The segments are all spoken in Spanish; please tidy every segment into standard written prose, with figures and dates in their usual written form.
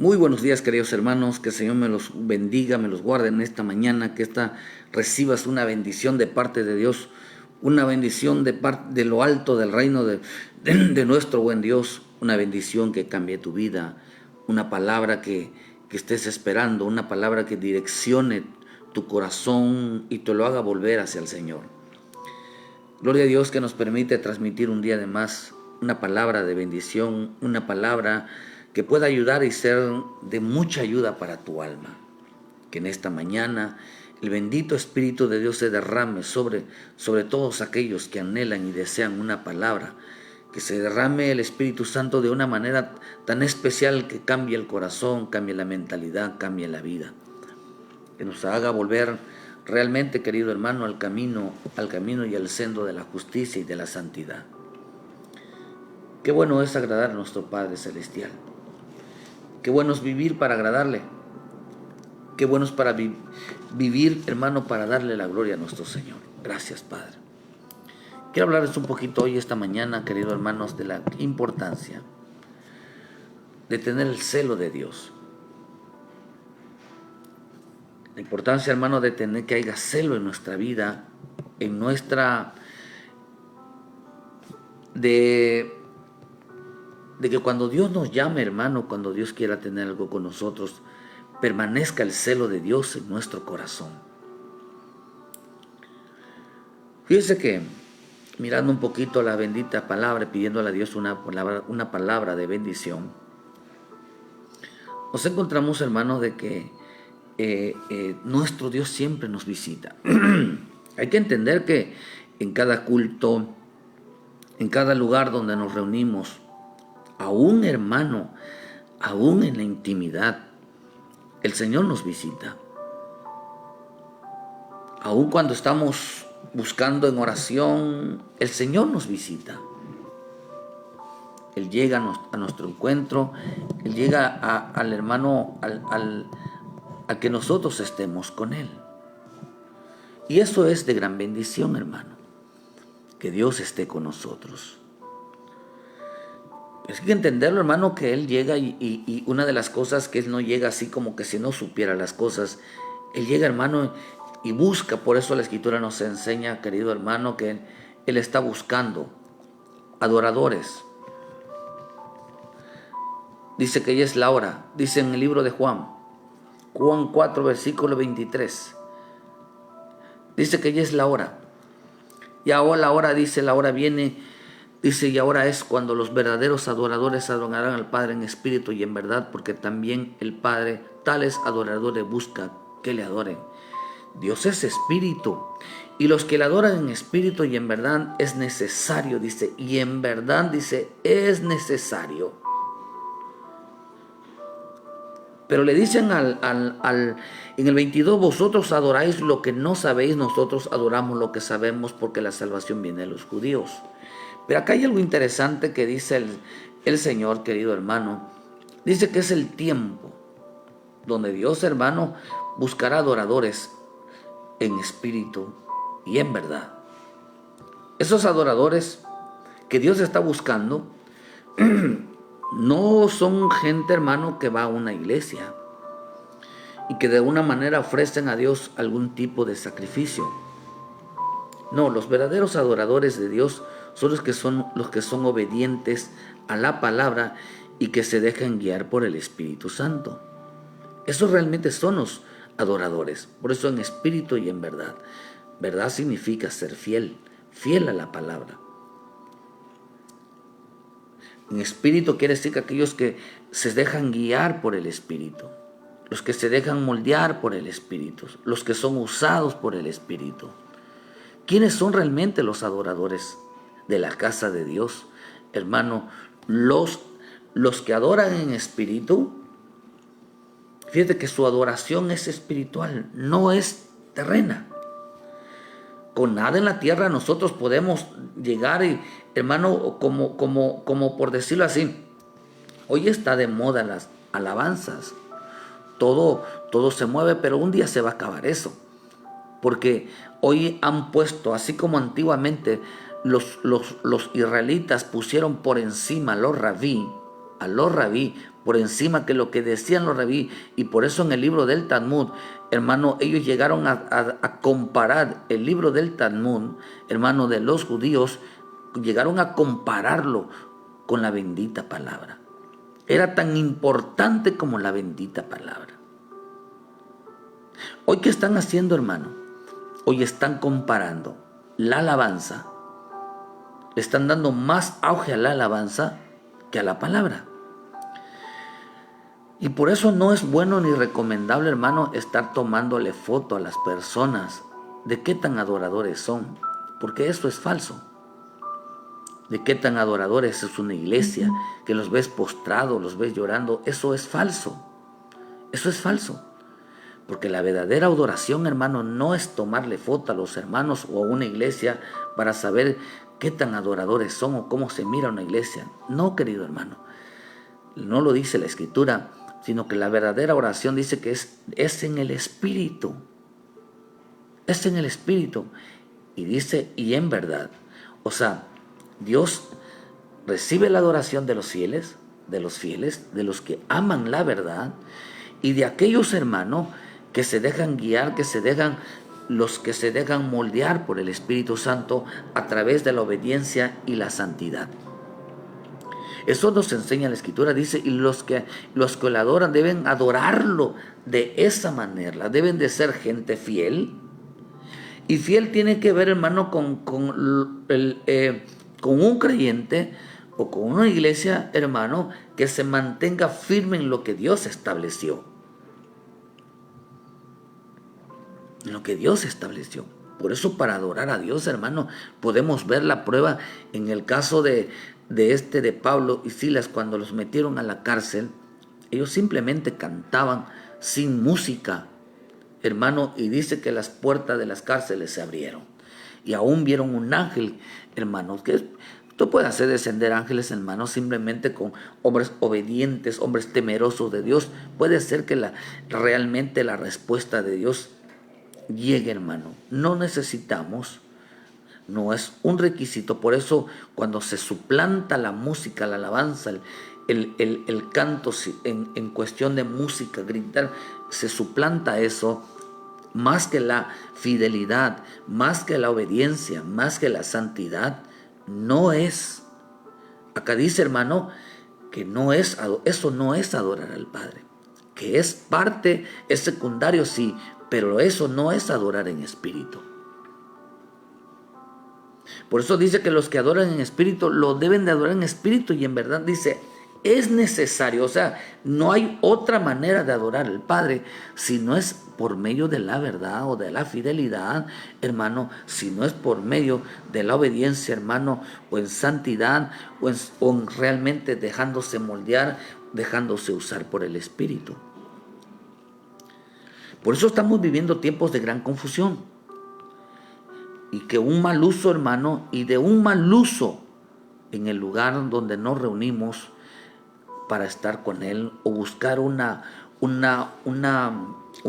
Muy buenos días, queridos hermanos, que el Señor me los bendiga, me los guarde en esta mañana, que recibas una bendición de parte de Dios, una bendición de lo alto del reino de nuestro buen Dios, una bendición que cambie tu vida, una palabra que estés esperando, una palabra que direccione tu corazón y te lo haga volver hacia el Señor. Gloria a Dios que nos permite transmitir un día de más una palabra de bendición, una palabra que pueda ayudar y ser de mucha ayuda para tu alma. Que en esta mañana el bendito Espíritu de Dios se derrame sobre todos aquellos que anhelan y desean una palabra. Que se derrame el Espíritu Santo de una manera tan especial que cambie el corazón, cambie la mentalidad, cambie la vida. Que nos haga volver realmente, querido hermano, al camino y al sendero de la justicia y de la santidad. Qué bueno es agradar a nuestro Padre Celestial. Qué bueno es vivir para agradarle. Qué bueno es para vivir, hermano, para darle la gloria a nuestro Señor. Gracias, Padre. Quiero hablarles un poquito hoy, esta mañana, queridos hermanos, de la importancia de tener el celo de Dios. La importancia, hermano, de tener que haya celo en nuestra vida, de que cuando Dios nos llame, hermano, cuando Dios quiera tener algo con nosotros, permanezca el celo de Dios en nuestro corazón. Fíjese que, mirando un poquito la bendita palabra, pidiéndole a Dios una palabra de bendición, nos encontramos, hermanos, de que nuestro Dios siempre nos visita. Hay que entender que en cada culto, en cada lugar donde nos reunimos, aún, hermano, aún en la intimidad, el Señor nos visita. Aún cuando estamos buscando en oración, el Señor nos visita. Él llega a nuestro encuentro, Él llega al hermano, a que nosotros estemos con Él. Y eso es de gran bendición, hermano, que Dios esté con nosotros. Es que entenderlo, hermano, que Él llega y una de las cosas que Él no llega así como que si no supiera las cosas. Él llega, hermano, y busca. Por eso la Escritura nos enseña, querido hermano, que Él está buscando adoradores. Dice que ya es la hora. Dice en el libro de Juan 4, versículo 23. Dice que ya es la hora. Y ahora la hora, dice, la hora viene. Dice, y ahora es cuando los verdaderos adoradores adorarán al Padre en espíritu y en verdad, porque también el Padre tales adoradores busca que le adoren. Dios es espíritu, y los que le adoran en espíritu y en verdad es necesario, dice, y en verdad, dice, es necesario. Pero le dicen en el 22, vosotros adoráis lo que no sabéis, nosotros adoramos lo que sabemos, porque la salvación viene de los judíos. Pero acá hay algo interesante que dice el Señor, querido hermano. Dice que es el tiempo donde Dios, hermano, buscará adoradores en espíritu y en verdad. Esos adoradores que Dios está buscando no son gente, hermano, que va a una iglesia y que de alguna manera ofrecen a Dios algún tipo de sacrificio. No, los verdaderos adoradores de Dios son los que son obedientes a la palabra y que se dejan guiar por el Espíritu Santo. Esos realmente son los adoradores. Por eso en espíritu y en verdad. Verdad significa ser fiel a la palabra. En espíritu quiere decir que aquellos que se dejan guiar por el Espíritu, los que se dejan moldear por el Espíritu, los que son usados por el Espíritu. ¿Quiénes son realmente los adoradores de la casa de Dios? Hermano, los que adoran en espíritu, fíjate que su adoración es espiritual, no es terrena. Con nada en la tierra nosotros podemos llegar y, hermano, como por decirlo así, hoy está de moda las alabanzas. Todo se mueve, pero un día se va a acabar eso. Porque hoy han puesto, así como antiguamente los israelitas pusieron por encima a los rabí, por encima que lo que decían los rabí. Y por eso en el libro del Talmud, hermano, ellos llegaron a comparar el libro del Talmud, hermano, de los judíos, llegaron a compararlo con la bendita palabra. Era tan importante como la bendita palabra. Hoy, ¿qué están haciendo, hermano? Hoy están comparando la alabanza. Le están dando más auge a la alabanza que a la palabra. Y por eso no es bueno ni recomendable, hermano, estar tomándole foto a las personas de qué tan adoradores son, porque eso es falso. De qué tan adoradores es una iglesia, que los ves postrados, los ves llorando, eso es falso. Eso es falso. Porque la verdadera adoración, hermano, no es tomarle foto a los hermanos o a una iglesia para saber qué tan adoradores son o cómo se mira una iglesia. No, querido hermano, no lo dice la Escritura, sino que la verdadera oración dice que es en el Espíritu. Es en el Espíritu. Y dice, y en verdad. O sea, Dios recibe la adoración de los fieles, de los que aman la verdad, y de aquellos hermanos que se dejan guiar, los que se dejan moldear por el Espíritu Santo a través de la obediencia y la santidad. Eso nos enseña la Escritura, dice, y los que lo adoran deben adorarlo de esa manera, deben de ser gente fiel. Y fiel tiene que ver, hermano, con un creyente o con una iglesia, hermano, que se mantenga firme en lo que Dios estableció. En lo que Dios estableció. Por eso, para adorar a Dios, hermano, podemos ver la prueba en el caso de Pablo y Silas, cuando los metieron a la cárcel. Ellos simplemente cantaban sin música, hermano, y dice que las puertas de las cárceles se abrieron. Y aún vieron un ángel, hermanos, que esto puede hacer descender ángeles, hermanos, simplemente con hombres obedientes, hombres temerosos de Dios. Puede ser que realmente la respuesta de Dios llegue, hermano. No necesitamos, no es un requisito. Por eso, cuando se suplanta la música, la alabanza, el canto en cuestión de música, gritar, se suplanta eso, más que la fidelidad, más que la obediencia, más que la santidad, no es. Acá dice, hermano, que eso no es adorar al Padre, que es parte, es secundario, sí, pero eso no es adorar en espíritu. Por eso dice que los que adoran en espíritu lo deben de adorar en espíritu, y en verdad dice, es necesario. O sea, no hay otra manera de adorar al Padre si no es por medio de la verdad o de la fidelidad, hermano, si no es por medio de la obediencia, hermano, o en santidad, o realmente dejándose moldear, dejándose usar por el Espíritu. Por eso estamos viviendo tiempos de gran confusión. Y que un mal uso, hermano, y de un mal uso en el lugar donde nos reunimos para estar con Él o buscar un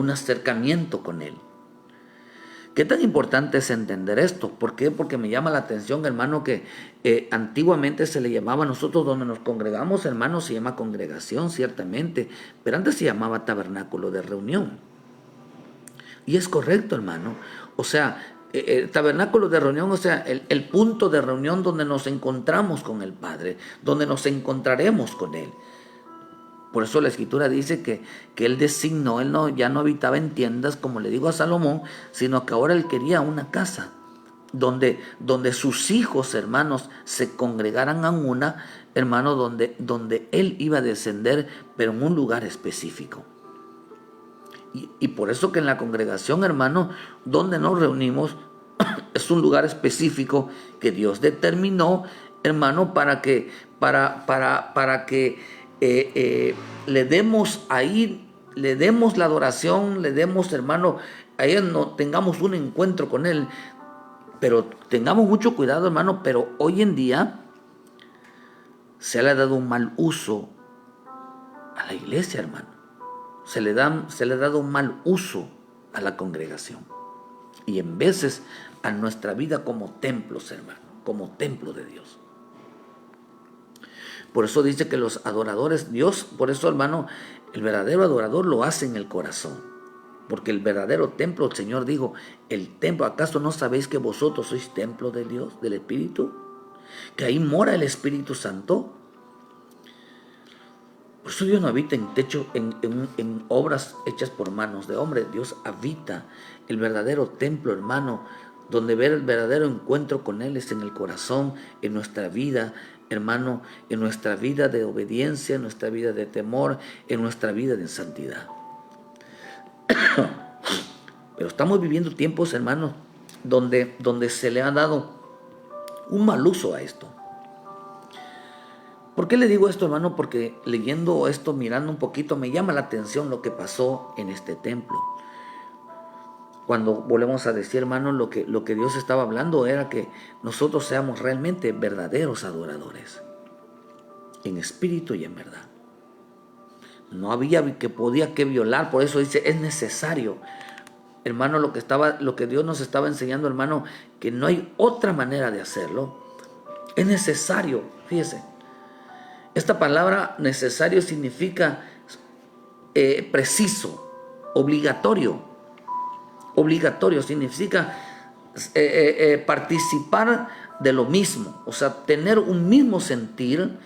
acercamiento con Él. ¿Qué tan importante es entender esto? ¿Por qué? Porque me llama la atención, hermano, que antiguamente se le llamaba, nosotros donde nos congregamos, hermano, se llama congregación, ciertamente, pero antes se llamaba tabernáculo de reunión. Y es correcto, hermano. O sea, el tabernáculo de reunión, o sea, el punto de reunión donde nos encontramos con el Padre, donde nos encontraremos con Él. Por eso la Escritura dice que Él designó, ya no habitaba en tiendas, como le digo a Salomón, sino que ahora Él quería una casa donde sus hijos, hermanos, se congregaran a una, hermano, donde Él iba a descender, pero en un lugar específico. Y por eso que en la congregación, hermano, donde nos reunimos, es un lugar específico que Dios determinó, hermano, para que le demos la adoración, le demos, hermano, ahí tengamos un encuentro con Él. Pero tengamos mucho cuidado, hermano, pero hoy en día se le ha dado un mal uso a la iglesia, hermano. Se le ha dado un mal uso a la congregación. Y en veces a nuestra vida como templos, hermano, como templo de Dios. Por eso dice que los adoradores, Dios, por eso hermano, el verdadero adorador lo hace en el corazón. Porque el verdadero templo, el Señor dijo, el templo, ¿acaso no sabéis que vosotros sois templo de Dios, del Espíritu? Que ahí mora el Espíritu Santo. Por eso Dios no habita en techo, en obras hechas por manos de hombre. Dios habita el verdadero templo, hermano, donde ver el verdadero encuentro con Él es en el corazón, en nuestra vida, hermano, en nuestra vida de obediencia, en nuestra vida de temor, en nuestra vida de santidad. Pero estamos viviendo tiempos, hermanos, donde se le ha dado un mal uso a esto. ¿Por qué le digo esto, hermano? Porque leyendo esto, mirando un poquito, me llama la atención lo que pasó en este templo. Cuando volvemos a decir, hermano, lo que Dios estaba hablando era que nosotros seamos realmente verdaderos adoradores, en espíritu y en verdad. No había que podía que violar, por eso dice, es necesario. Hermano, lo que Dios nos estaba enseñando, hermano, que no hay otra manera de hacerlo. Es necesario, fíjese. Esta palabra necesario significa preciso, obligatorio. Obligatorio significa participar de lo mismo, o sea, tener un mismo sentir.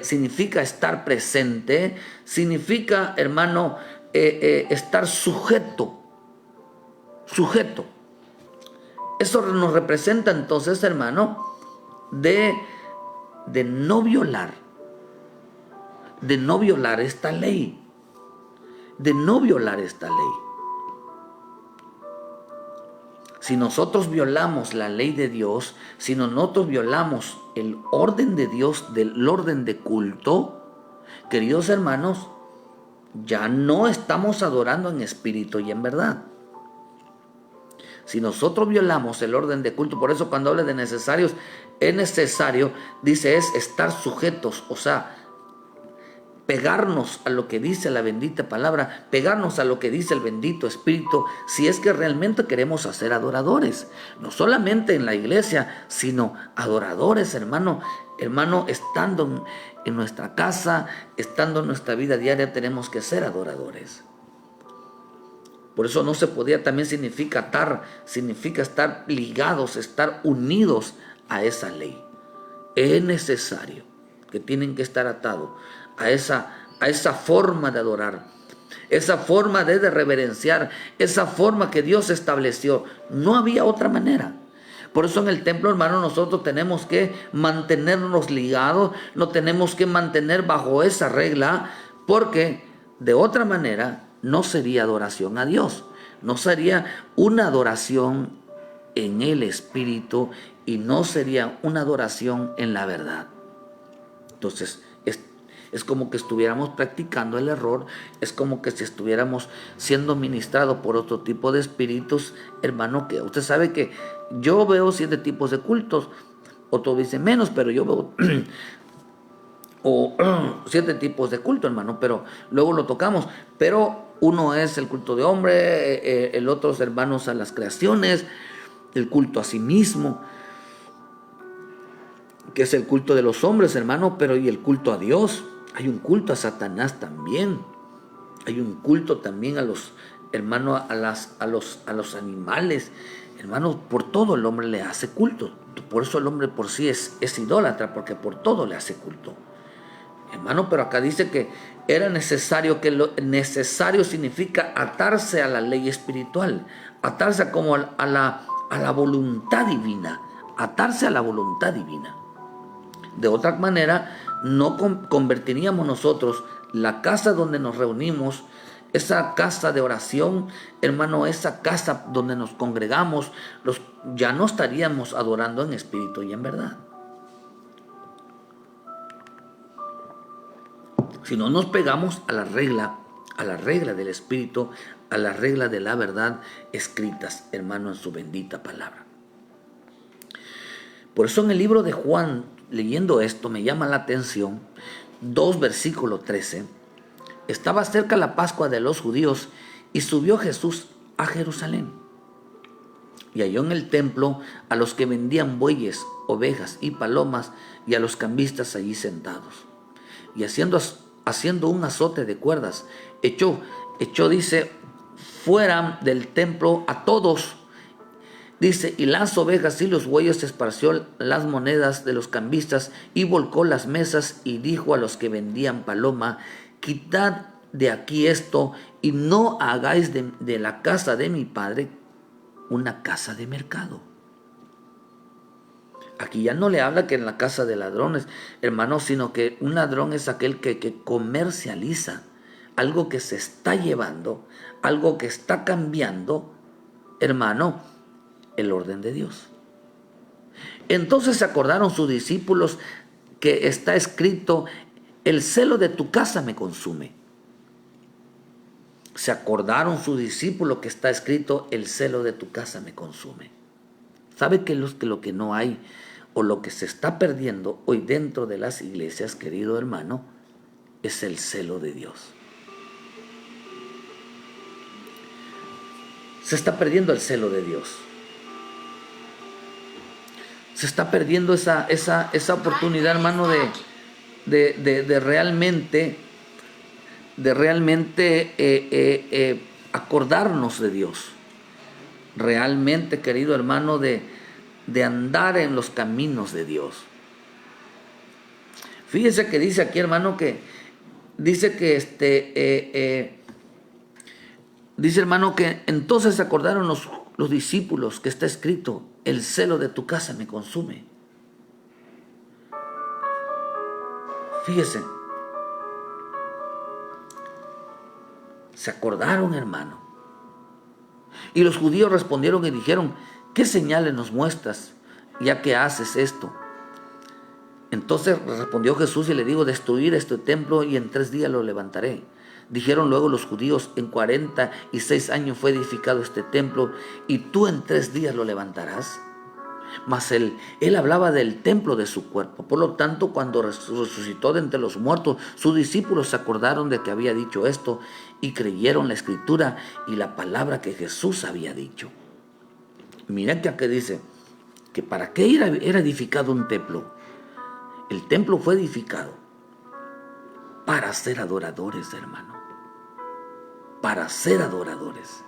Significa estar presente, significa, hermano, estar sujeto. Eso nos representa entonces, hermano, de no violar esta ley, Si nosotros violamos la ley de Dios, si nosotros violamos el orden de Dios, del orden de culto, queridos hermanos, ya no estamos adorando en espíritu y en verdad. Si nosotros violamos el orden de culto, por eso cuando habla de necesarios, es necesario, dice, es estar sujetos, o sea, pegarnos a lo que dice la bendita palabra, pegarnos a lo que dice el bendito Espíritu, si es que realmente queremos ser adoradores, no solamente en la iglesia, sino adoradores, hermano, estando en nuestra casa, estando en nuestra vida diaria, tenemos que ser adoradores. Por eso no se podía, también significa estar ligados, estar unidos a esa ley. Es necesario que tienen que estar atados a esa forma de adorar, esa forma de reverenciar, esa forma que Dios estableció. No había otra manera. Por eso en el templo, hermano, nosotros tenemos que mantenernos ligados, no tenemos que mantener bajo esa regla, porque de otra manera no sería adoración a Dios, no sería una adoración en el Espíritu y no sería una adoración en la verdad. Entonces, es como que estuviéramos practicando el error, es como que si estuviéramos siendo ministrados por otro tipo de espíritus, hermano, que usted sabe que yo veo 7 tipos de cultos, otros dicen menos, pero yo veo 7 tipos de culto, hermano, pero luego lo tocamos, pero uno es el culto de hombre, el otro es hermanos a las creaciones, el culto a sí mismo, que es el culto de los hombres, hermano, pero y el culto a Dios. Hay un culto a Satanás también. Hay un culto también a los hermanos, a los animales. Hermanos, por todo el hombre le hace culto. Por eso el hombre por sí es idólatra, porque por todo le hace culto. Hermano, pero acá dice que era necesario, que lo necesario significa atarse a la ley espiritual, atarse como a la voluntad divina, atarse a la voluntad divina. De otra manera, no convertiríamos nosotros la casa donde nos reunimos, esa casa de oración, hermano, esa casa donde nos congregamos, ya no estaríamos adorando en espíritu y en verdad. Si no nos pegamos a la regla del Espíritu, a la regla de la verdad escritas, hermano, en su bendita palabra. Por eso en el libro de Juan, leyendo esto, me llama la atención, 2 versículo 13, estaba cerca la Pascua de los judíos y subió Jesús a Jerusalén. Y halló en el templo a los que vendían bueyes, ovejas y palomas, y a los cambistas allí sentados. Y haciendo un azote de cuerdas, echó, dice, fuera del templo a todos. Dice, y las ovejas y los bueyes esparció las monedas de los cambistas y volcó las mesas y dijo a los que vendían paloma, quitad de aquí esto y no hagáis de la casa de mi padre una casa de mercado. Aquí ya no le habla que en la casa de ladrones, hermano, sino que un ladrón es aquel que comercializa algo que se está llevando, algo que está cambiando, hermano, el orden de Dios. Entonces se acordaron sus discípulos que está escrito, el celo de tu casa me consume. Se acordaron sus discípulos que está escrito, el celo de tu casa me consume. ¿Sabe que lo que no hay o lo que se está perdiendo hoy dentro de las iglesias, querido hermano, es el celo de Dios? Se está perdiendo el celo de Dios. Se está perdiendo esa oportunidad, hermano, de realmente acordarnos de Dios. Realmente, querido hermano, de andar en los caminos de Dios. Fíjese que dice aquí, hermano, que dice que dice, hermano, que entonces se acordaron los discípulos que está escrito, el celo de tu casa me consume. Fíjese, se acordaron, hermano. Y los judíos respondieron y dijeron, ¿qué señales nos muestras ya que haces esto? Entonces respondió Jesús y le dijo, destruir este templo y en 3 días lo levantaré. Dijeron luego los judíos, en 46 años fue edificado este templo y tú en 3 días lo levantarás. Mas él hablaba del templo de su cuerpo. Por lo tanto, cuando resucitó de entre los muertos, sus discípulos se acordaron de que había dicho esto y creyeron la escritura y la palabra que Jesús había dicho. Miren que aquí dice que para qué era edificado un templo. El templo fue edificado para ser adoradores, hermano. Para ser adoradores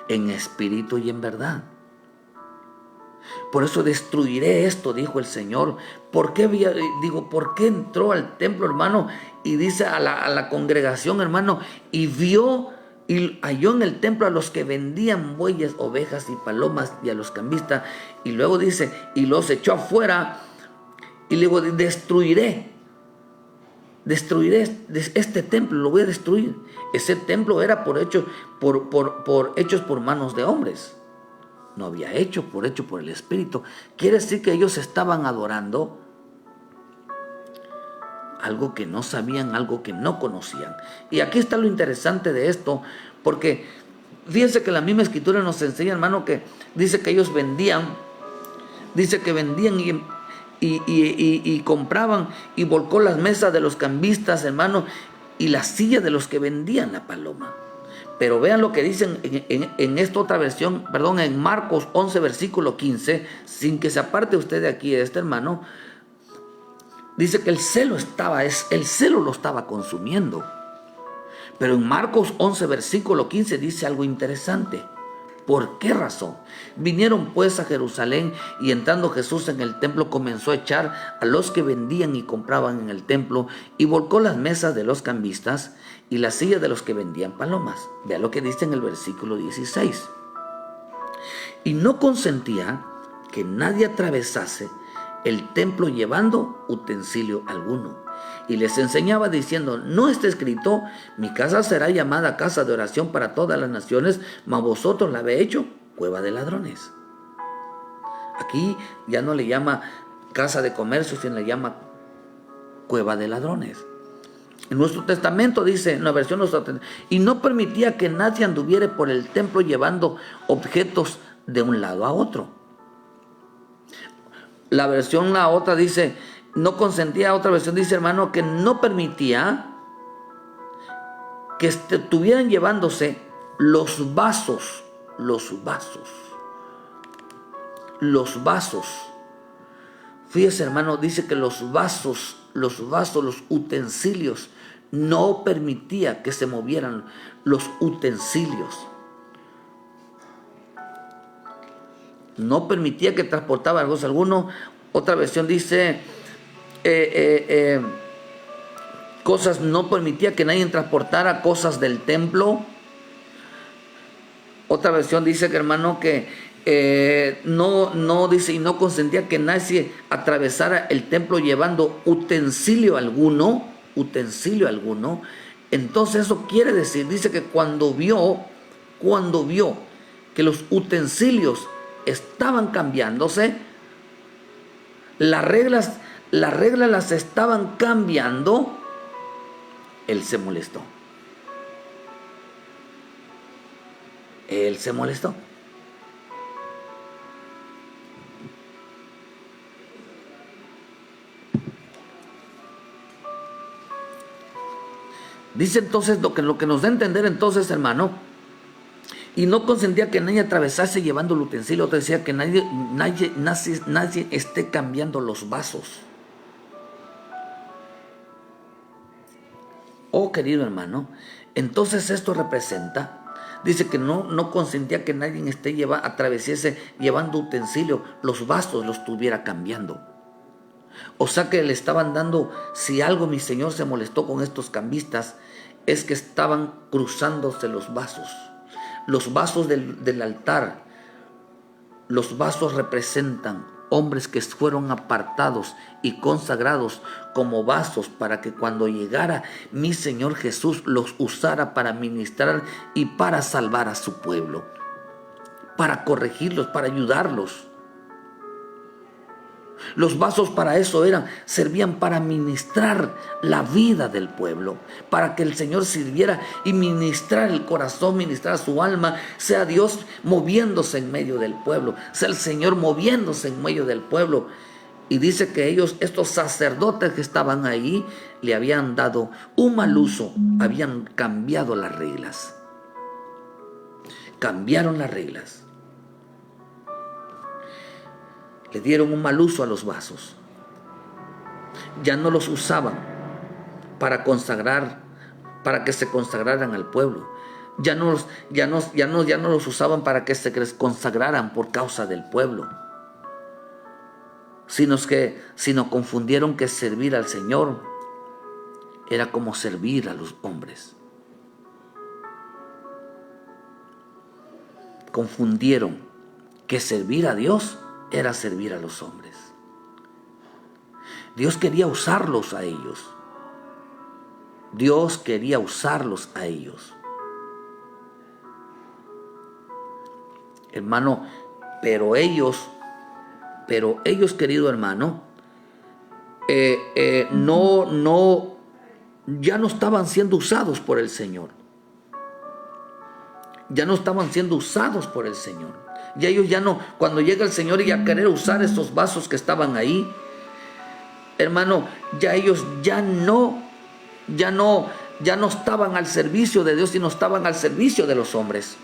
en espíritu y en verdad. Por eso destruiré esto, dijo el Señor. ¿Por qué entró al templo, hermano? Y dice a la congregación, hermano, y vio y halló en el templo a los que vendían bueyes, ovejas y palomas y a los cambistas. Y luego dice, y los echó afuera y luego destruiré este templo, lo voy a destruir. Ese templo era hechos por manos de hombres. No había hecho por el Espíritu. Quiere decir que ellos estaban adorando algo que no sabían, algo que no conocían. Y aquí está lo interesante de esto, porque fíjense que la misma Escritura nos enseña, hermano, que dice que ellos vendían y compraban, y volcó las mesas de los cambistas, hermano, y las sillas de los que vendían la paloma. Pero vean lo que dicen en esta otra versión, en Marcos 11, versículo 15, sin que se aparte usted de aquí, de este hermano, dice que el celo lo estaba consumiendo. Pero en Marcos 11, versículo 15 dice algo interesante. ¿Por qué razón? Vinieron pues a Jerusalén y entrando Jesús en el templo comenzó a echar a los que vendían y compraban en el templo y volcó las mesas de los cambistas y las sillas de los que vendían palomas. Vea lo que dice en el versículo 16. Y no consentía que nadie atravesase el templo llevando utensilio alguno. Y les enseñaba diciendo, no está escrito, mi casa será llamada casa de oración para todas las naciones, mas vosotros la habéis hecho cueva de ladrones. Aquí ya no le llama casa de comercio, sino le llama cueva de ladrones. En nuestro testamento dice, en la versión y no permitía que nadie anduviera por el templo llevando objetos de un lado a otro. La otra dice, no consentía, otra versión dice, hermano, que no permitía que estuvieran llevándose los vasos los vasos. Fíjese, hermano, dice que los vasos, los utensilios, no permitía que se movieran los utensilios. No permitía que transportaba algo alguno. Otra versión dice, cosas, no permitía que nadie transportara cosas del templo. Otra versión dice que, hermano, que no dice, y no consentía que nadie atravesara el templo llevando utensilio alguno. Entonces eso quiere decir, dice que cuando vio que los utensilios estaban cambiándose, las reglas las estaban cambiando, él se molestó. Él se molestó. Dice entonces lo que nos da a entender entonces, hermano, y no consentía que nadie atravesase llevando el utensilio. Te decía que nadie esté cambiando los vasos. Oh, querido hermano, entonces esto representa, dice que no consentía que nadie atravesase llevando utensilio, los vasos los estuviera cambiando. O sea que le estaban dando, si algo mi Señor se molestó con estos cambistas, es que estaban cruzándose los vasos. Los vasos del altar, los vasos representan hombres que fueron apartados y consagrados como vasos para que cuando llegara mi Señor Jesús los usara para ministrar y para salvar a su pueblo, para corregirlos, para ayudarlos. Los vasos para eso servían para ministrar la vida del pueblo, para que el Señor sirviera y ministrar el corazón, ministrar su alma, sea Dios moviéndose en medio del pueblo, sea el Señor moviéndose en medio del pueblo. Y dice que ellos, estos sacerdotes que estaban ahí, le habían dado un mal uso, habían cambiado las reglas. Cambiaron las reglas. Le dieron un mal uso a los vasos. Ya no los usaban para consagrar, para que se consagraran al pueblo. Ya no los usaban para que se consagraran por causa del pueblo. Sino confundieron que servir al Señor era como servir a los hombres. Confundieron que servir a Dios era servir a los hombres. Dios quería usarlos a ellos. Dios quería usarlos a ellos. Hermano, pero ellos, querido hermano, ya no estaban siendo usados por el Señor. Ya no estaban siendo usados por el Señor. Ya ellos cuando llega el Señor y a querer usar esos vasos que estaban ahí, hermano, ya ellos ya no estaban al servicio de Dios, sino estaban al servicio de los hombres.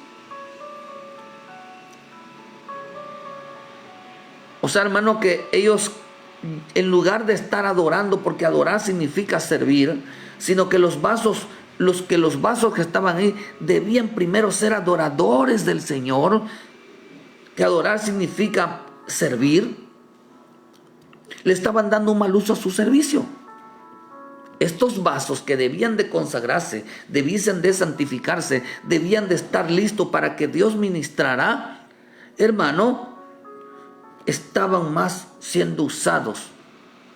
O sea, hermano, que ellos, en lugar de estar adorando, porque adorar significa servir, sino que los vasos que estaban ahí debían primero ser adoradores del Señor, que adorar significa servir, le estaban dando un mal uso a su servicio. Estos vasos que debían de consagrarse, debían de santificarse, debían de estar listos para que Dios ministrara, hermano, estaban más siendo usados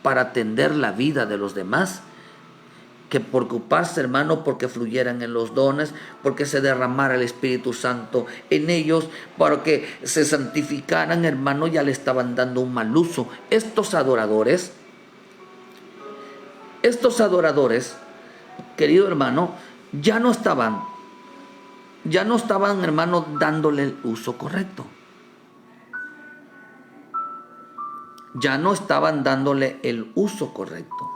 para atender la vida de los demás que por ocuparse, hermano, porque fluyeran en los dones, porque se derramara el Espíritu Santo en ellos, para que se santificaran, hermano. Ya le estaban dando un mal uso. Estos adoradores, querido hermano, ya no estaban, hermano, dándole el uso correcto. Ya no estaban dándole el uso correcto.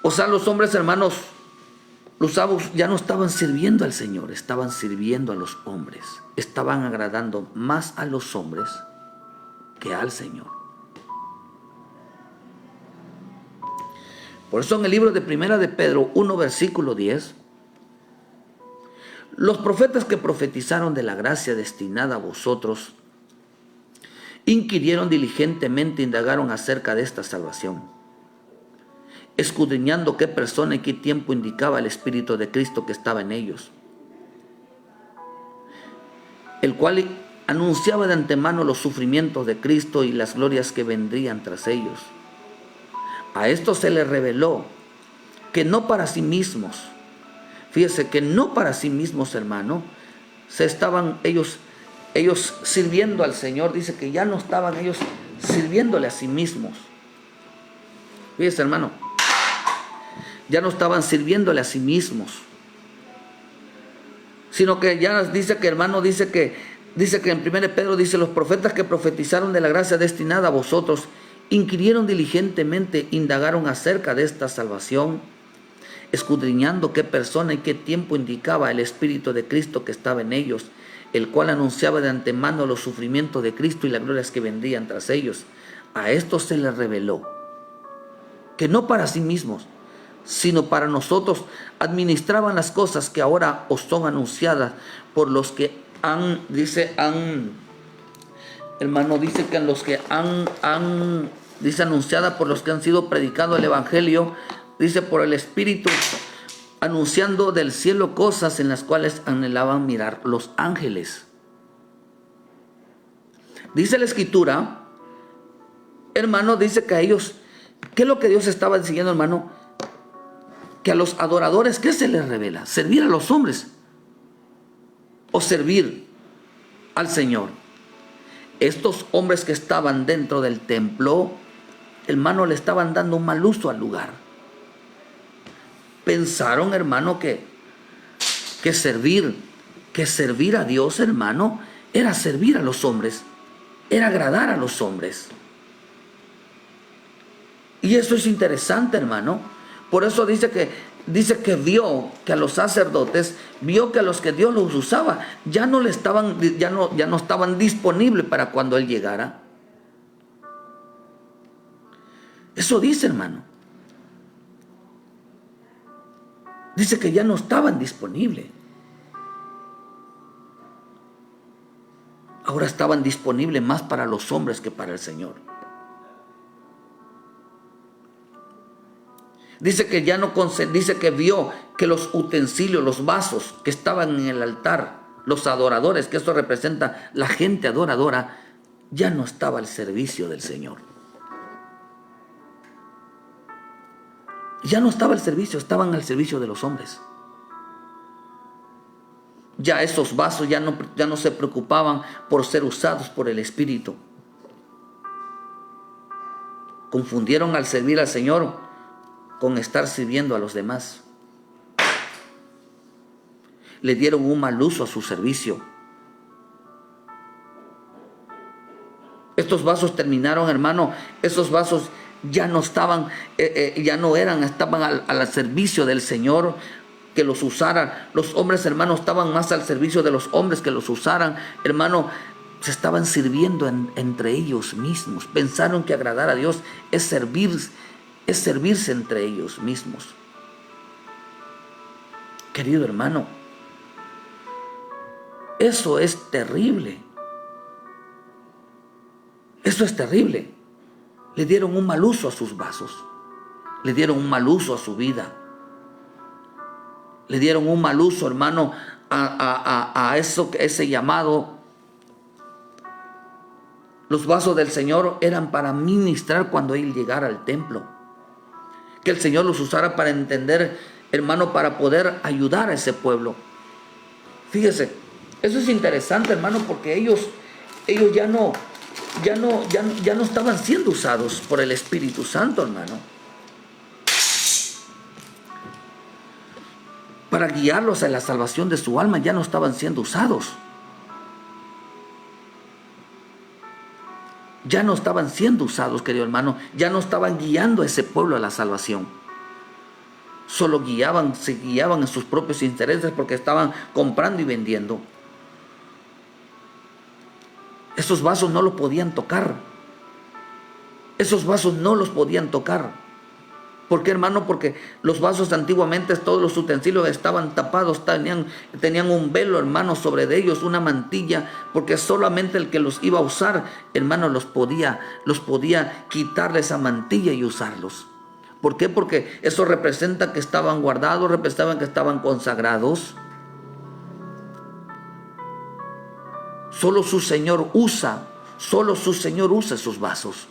O sea, los hombres, hermanos, Los sabios ya no estaban sirviendo al Señor, estaban sirviendo a los hombres. Estaban agradando más a los hombres que al Señor. Por eso en el libro de Primera de Pedro 1, versículo 10, los profetas que profetizaron de la gracia destinada a vosotros, inquirieron diligentemente, indagaron acerca de esta salvación, escudriñando qué persona y qué tiempo indicaba el Espíritu de Cristo que estaba en ellos, el cual anunciaba de antemano los sufrimientos de Cristo y las glorias que vendrían tras ellos. A esto se les reveló que no para sí mismos, fíjese que no para sí mismos, hermano, se estaban ellos sirviendo al Señor. Dice que ya no estaban ellos sirviéndole a sí mismos. Fíjese, hermano, ya no estaban sirviéndole a sí mismos, sino que ya dice que, hermano, dice que en 1 Pedro dice, los profetas que profetizaron de la gracia destinada a vosotros, inquirieron diligentemente, indagaron acerca de esta salvación, escudriñando qué persona y qué tiempo indicaba el Espíritu de Cristo que estaba en ellos, el cual anunciaba de antemano los sufrimientos de Cristo y las glorias que vendrían tras ellos. A esto se les reveló que no para sí mismos, sino para nosotros, administraban las cosas que ahora os son anunciadas por los que hermano, dice que los que dice anunciada por los que han sido predicado el Evangelio, dice por el Espíritu, anunciando del cielo cosas en las cuales anhelaban mirar los ángeles. Dice la Escritura, hermano, dice que a ellos, ¿qué es lo que Dios estaba enseñando, hermano? Que a los adoradores, ¿qué se les revela? ¿Servir a los hombres o servir al Señor? Estos hombres que estaban dentro del templo, hermano, le estaban dando un mal uso al lugar. Pensaron, hermano, que servir a Dios, hermano, era servir a los hombres, era agradar a los hombres. Y eso es interesante, hermano. Por eso dice que vio que a los sacerdotes, vio que a los que Dios los usaba, ya no estaban disponibles para cuando Él llegara. Eso dice, hermano. Dice que ya no estaban disponibles. Ahora estaban disponibles más para los hombres que para el Señor. Dice que vio que los utensilios, los vasos que estaban en el altar, los adoradores, que esto representa la gente adoradora, ya no estaba al servicio del Señor. Ya no estaba al servicio, estaban al servicio de los hombres. Ya esos vasos ya no se preocupaban por ser usados por el Espíritu. Confundieron al servir al Señor con estar sirviendo a los demás. Le dieron un mal uso a su servicio. Estos vasos terminaron, hermano, esos vasos ya no estaban, estaban al servicio del Señor, que los usaran. Los hombres, hermano, estaban más al servicio de los hombres que los usaran. Hermano, se estaban sirviendo entre ellos mismos. Pensaron que agradar a Dios es servirse entre ellos mismos. Querido hermano, eso es terrible. Eso es terrible. Le dieron un mal uso a sus vasos. Le dieron un mal uso a su vida. Le dieron un mal uso, hermano, a ese llamado. Los vasos del Señor eran para ministrar cuando Él llegara al templo. Que el Señor los usara para entender, hermano, para poder ayudar a ese pueblo. Fíjese, eso es interesante, hermano, porque ellos ya no estaban siendo usados por el Espíritu Santo, hermano, para guiarlos a la salvación de su alma. Ya no estaban siendo usados. Ya no estaban siendo usados, querido hermano. Ya no estaban guiando a ese pueblo a la salvación. Solo se guiaban en sus propios intereses porque estaban comprando y vendiendo. Esos vasos no los podían tocar. Esos vasos no los podían tocar. ¿Por qué, hermano? Porque los vasos antiguamente, todos los utensilios estaban tapados, tenían un velo, hermano, sobre de ellos, una mantilla, porque solamente el que los iba a usar, hermano, los podía quitarle esa mantilla y usarlos. ¿Por qué? Porque eso representa que estaban guardados, representaban que estaban consagrados. Solo su Señor usa esos vasos.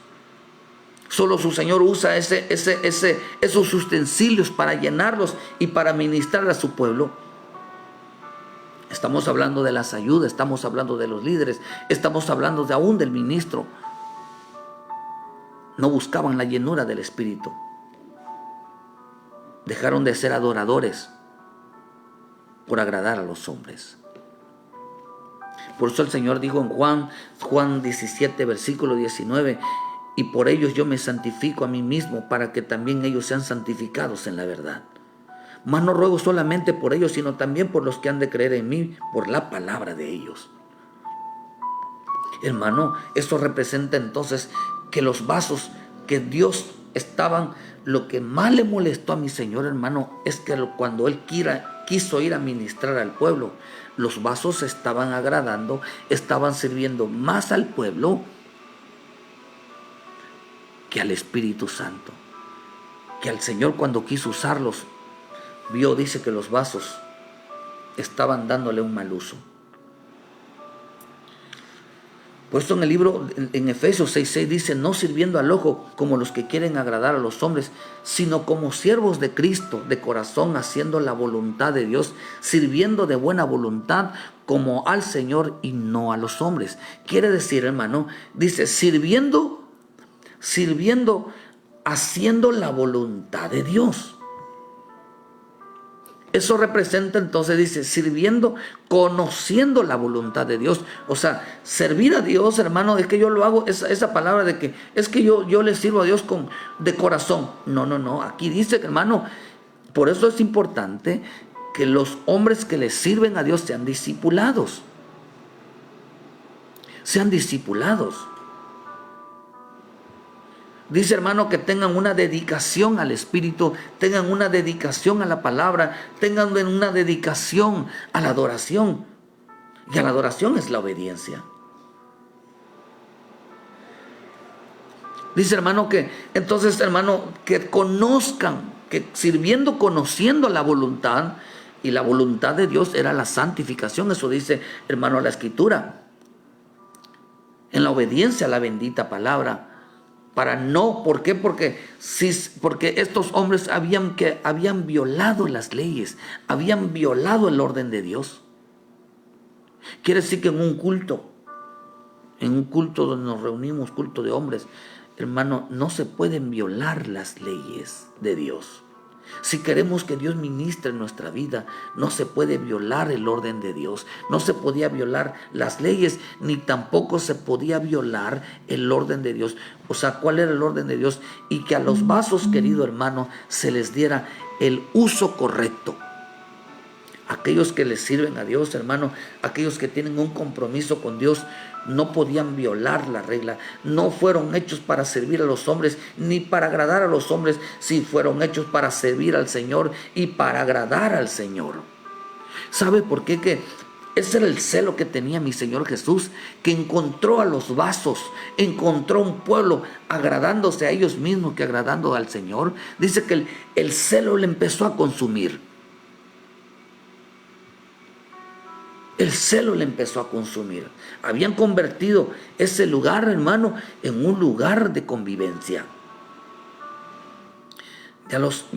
Solo su Señor usa esos utensilios para llenarlos y para ministrar a su pueblo. Estamos hablando de las ayudas, estamos hablando de los líderes, estamos hablando de aún del ministro. No buscaban la llenura del Espíritu. Dejaron de ser adoradores por agradar a los hombres. Por eso el Señor dijo en Juan 17, versículo 19, y por ellos yo me santifico a mí mismo, para que también ellos sean santificados en la verdad. Mas no ruego solamente por ellos, sino también por los que han de creer en mí, por la palabra de ellos. Hermano, esto representa entonces que los vasos que Dios estaban, lo que más le molestó a mi Señor, hermano, es que cuando Él quiso ir a ministrar al pueblo, los vasos estaban agradando, estaban sirviendo más al pueblo que al Espíritu Santo. Que al Señor, cuando quiso usarlos, dice que los vasos estaban dándole un mal uso. Puesto en el libro, en Efesios 6:6 dice, no sirviendo al ojo como los que quieren agradar a los hombres, sino como siervos de Cristo, de corazón, haciendo la voluntad de Dios, sirviendo de buena voluntad como al Señor y no a los hombres. Quiere decir, hermano, dice, sirviendo, haciendo la voluntad de Dios. Eso representa entonces, dice, sirviendo, conociendo la voluntad de Dios. O sea, servir a Dios, hermano, es que yo lo hago, esa palabra de que es que yo le sirvo a Dios de corazón. No. Aquí dice, hermano, por eso es importante que los hombres que le sirven a Dios sean discipulados. Sean discipulados. Dice, hermano, que tengan una dedicación al Espíritu, tengan una dedicación a la palabra, tengan una dedicación a la adoración. Y a la adoración es la obediencia. Dice, hermano, que entonces, hermano, que conozcan, que sirviendo, conociendo la voluntad, y la voluntad de Dios era la santificación. Eso dice, hermano, la Escritura. En la obediencia a la bendita palabra. ¿Por qué? Porque estos hombres habían violado las leyes, habían violado el orden de Dios. Quiere decir que en un culto donde nos reunimos, culto de hombres, hermano, no se pueden violar las leyes de Dios. Si queremos que Dios ministre en nuestra vida, no se puede violar el orden de Dios. No se podía violar las leyes, ni tampoco se podía violar el orden de Dios. O sea, ¿cuál era el orden de Dios? Y que a los vasos, querido hermano, se les diera el uso correcto. Aquellos que les sirven a Dios, hermano, aquellos que tienen un compromiso con Dios, no podían violar la regla. No fueron hechos para servir a los hombres, ni para agradar a los hombres, sí fueron hechos para servir al Señor y para agradar al Señor. ¿Sabe por qué? Que ese era el celo que tenía mi Señor Jesús, que encontró a los vasos, encontró un pueblo agradándose a ellos mismos que agradando al Señor. Dice que el celo le empezó a consumir. El celo le empezó a consumir. Habían convertido ese lugar, hermano, en un lugar de convivencia. Ya los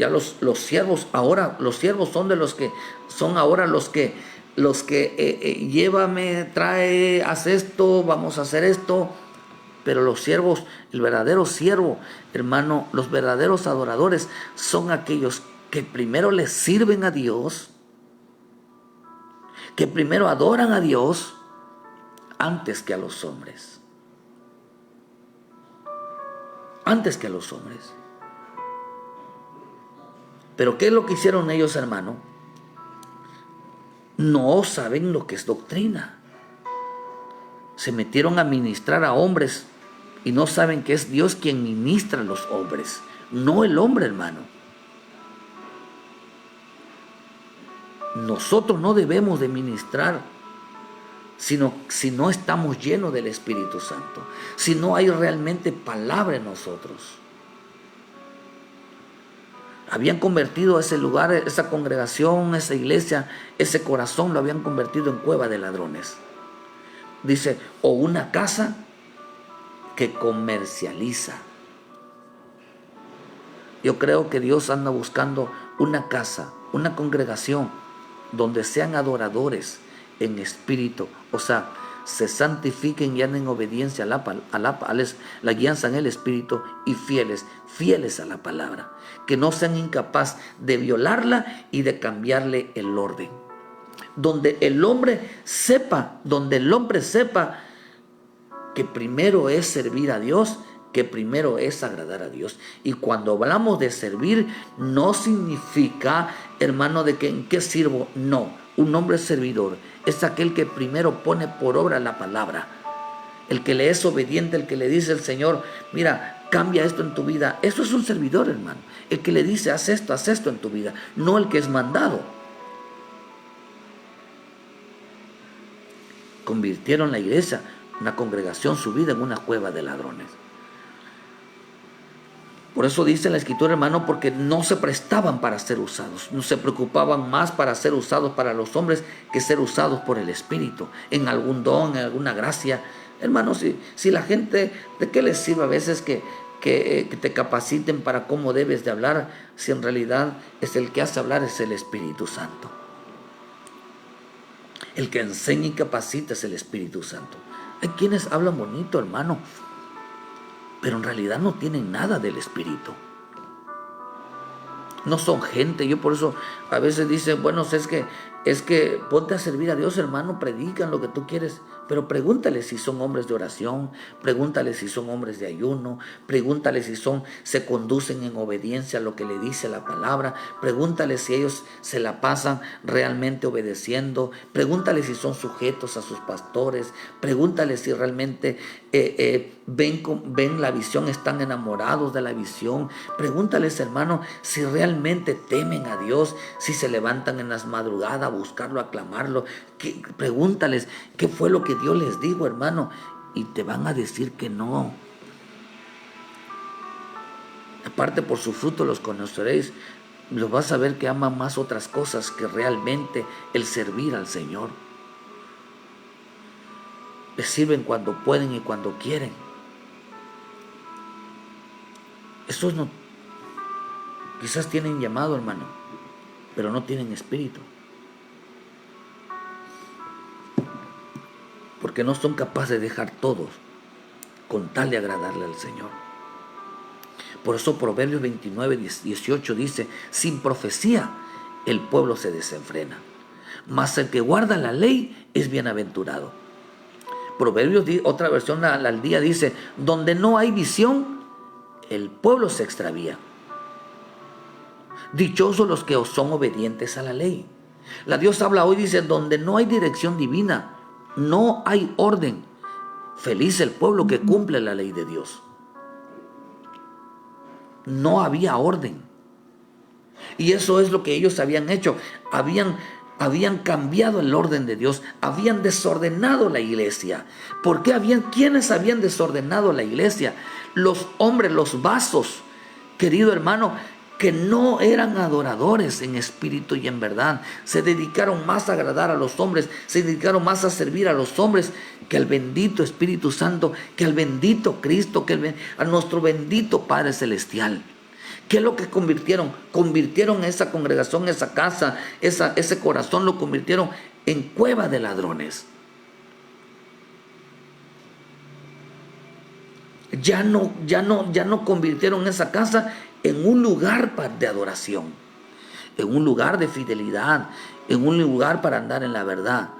siervos ahora, los siervos son de los que son ahora los que llévame, trae, haz esto, vamos a hacer esto. Pero los siervos, el verdadero siervo, hermano, los verdaderos adoradores son aquellos que primero les sirven a Dios, que primero adoran a Dios antes que a los hombres. Antes que a los hombres. Pero ¿qué es lo que hicieron ellos, hermano? No saben lo que es doctrina. Se metieron a ministrar a hombres y no saben que es Dios quien ministra a los hombres, no el hombre, hermano. Nosotros no debemos de ministrar sino si no estamos llenos del Espíritu Santo, si no hay realmente palabra en nosotros. Habían convertido ese lugar, esa congregación, esa iglesia, ese corazón, lo habían convertido en cueva de ladrones. Dice, o una casa que comercializa. Yo creo que Dios anda buscando una casa, una congregación donde sean adoradores en espíritu, o sea, se santifiquen y anden en obediencia a la guianza en el espíritu y fieles a la palabra, que no sean incapaces de violarla y de cambiarle el orden. Donde el hombre sepa que primero es servir a Dios, que primero es agradar a Dios. Y cuando hablamos de servir, no significa, hermano, de que en qué sirvo. No, un hombre servidor es aquel que primero pone por obra la palabra, el que le es obediente, el que le dice al Señor, mira, cambia esto en tu vida. Eso es un servidor, hermano. El que le dice, haz esto en tu vida, no el que es mandado. Convirtieron la iglesia, una congregación, su vida en una cueva de ladrones. Por eso dice la Escritura, hermano, porque no se prestaban para ser usados, no se preocupaban más para ser usados para los hombres que ser usados por el Espíritu, en algún don, en alguna gracia. Hermano, si la gente, ¿de qué les sirve a veces que te capaciten para cómo debes de hablar, si en realidad es el que hace hablar es el Espíritu Santo? El que enseña y capacita es el Espíritu Santo. Hay quienes hablan bonito, hermano, pero en realidad no tienen nada del Espíritu. No son gente. Yo por eso a veces dicen, bueno, es que ponte a servir a Dios, hermano, predican lo que tú quieres, pero pregúntale si son hombres de oración, pregúntale si son hombres de ayuno, pregúntale si se conducen en obediencia a lo que le dice la palabra, pregúntale si ellos se la pasan realmente obedeciendo, pregúntale si son sujetos a sus pastores, pregúntale si realmente ven la visión, están enamorados de la visión, pregúntales, hermano, si realmente temen a Dios, si se levantan en las madrugadas a buscarlo, a clamarlo. Pregúntales qué fue lo que Dios les dijo, hermano, y te van a decir que no. Aparte, por su fruto los conoceréis. Los vas a ver que aman más otras cosas que realmente el servir al Señor. Les sirven cuando pueden y cuando quieren. Esos no, quizás tienen llamado, hermano, pero no tienen espíritu, porque no son capaces de dejar todos con tal de agradarle al Señor. Por eso Proverbios 29:18 dice, sin profecía el pueblo se desenfrena, mas el que guarda la ley es bienaventurado. Proverbios, otra versión al día, dice, donde no hay visión, el pueblo se extravía. Dichosos los que son obedientes a la ley. La Dios habla hoy, dice, donde no hay dirección divina, no hay orden. Feliz el pueblo que cumple la ley de Dios. No había orden. Y eso es lo que ellos habían hecho. Habían cambiado el orden de Dios. Habían desordenado la iglesia. ¿Por qué? ¿Quiénes habían desordenado la iglesia? Los hombres, los vasos, querido hermano, que no eran adoradores en espíritu y en verdad. Se dedicaron más a agradar a los hombres, se dedicaron más a servir a los hombres que al bendito Espíritu Santo, que al bendito Cristo, a nuestro bendito Padre Celestial. ¿Qué es lo que convirtieron? Convirtieron esa congregación, esa casa, ese corazón, lo convirtieron en cueva de ladrones. Ya no convirtieron esa casa en un lugar de adoración, en un lugar de fidelidad, en un lugar para andar en la verdad.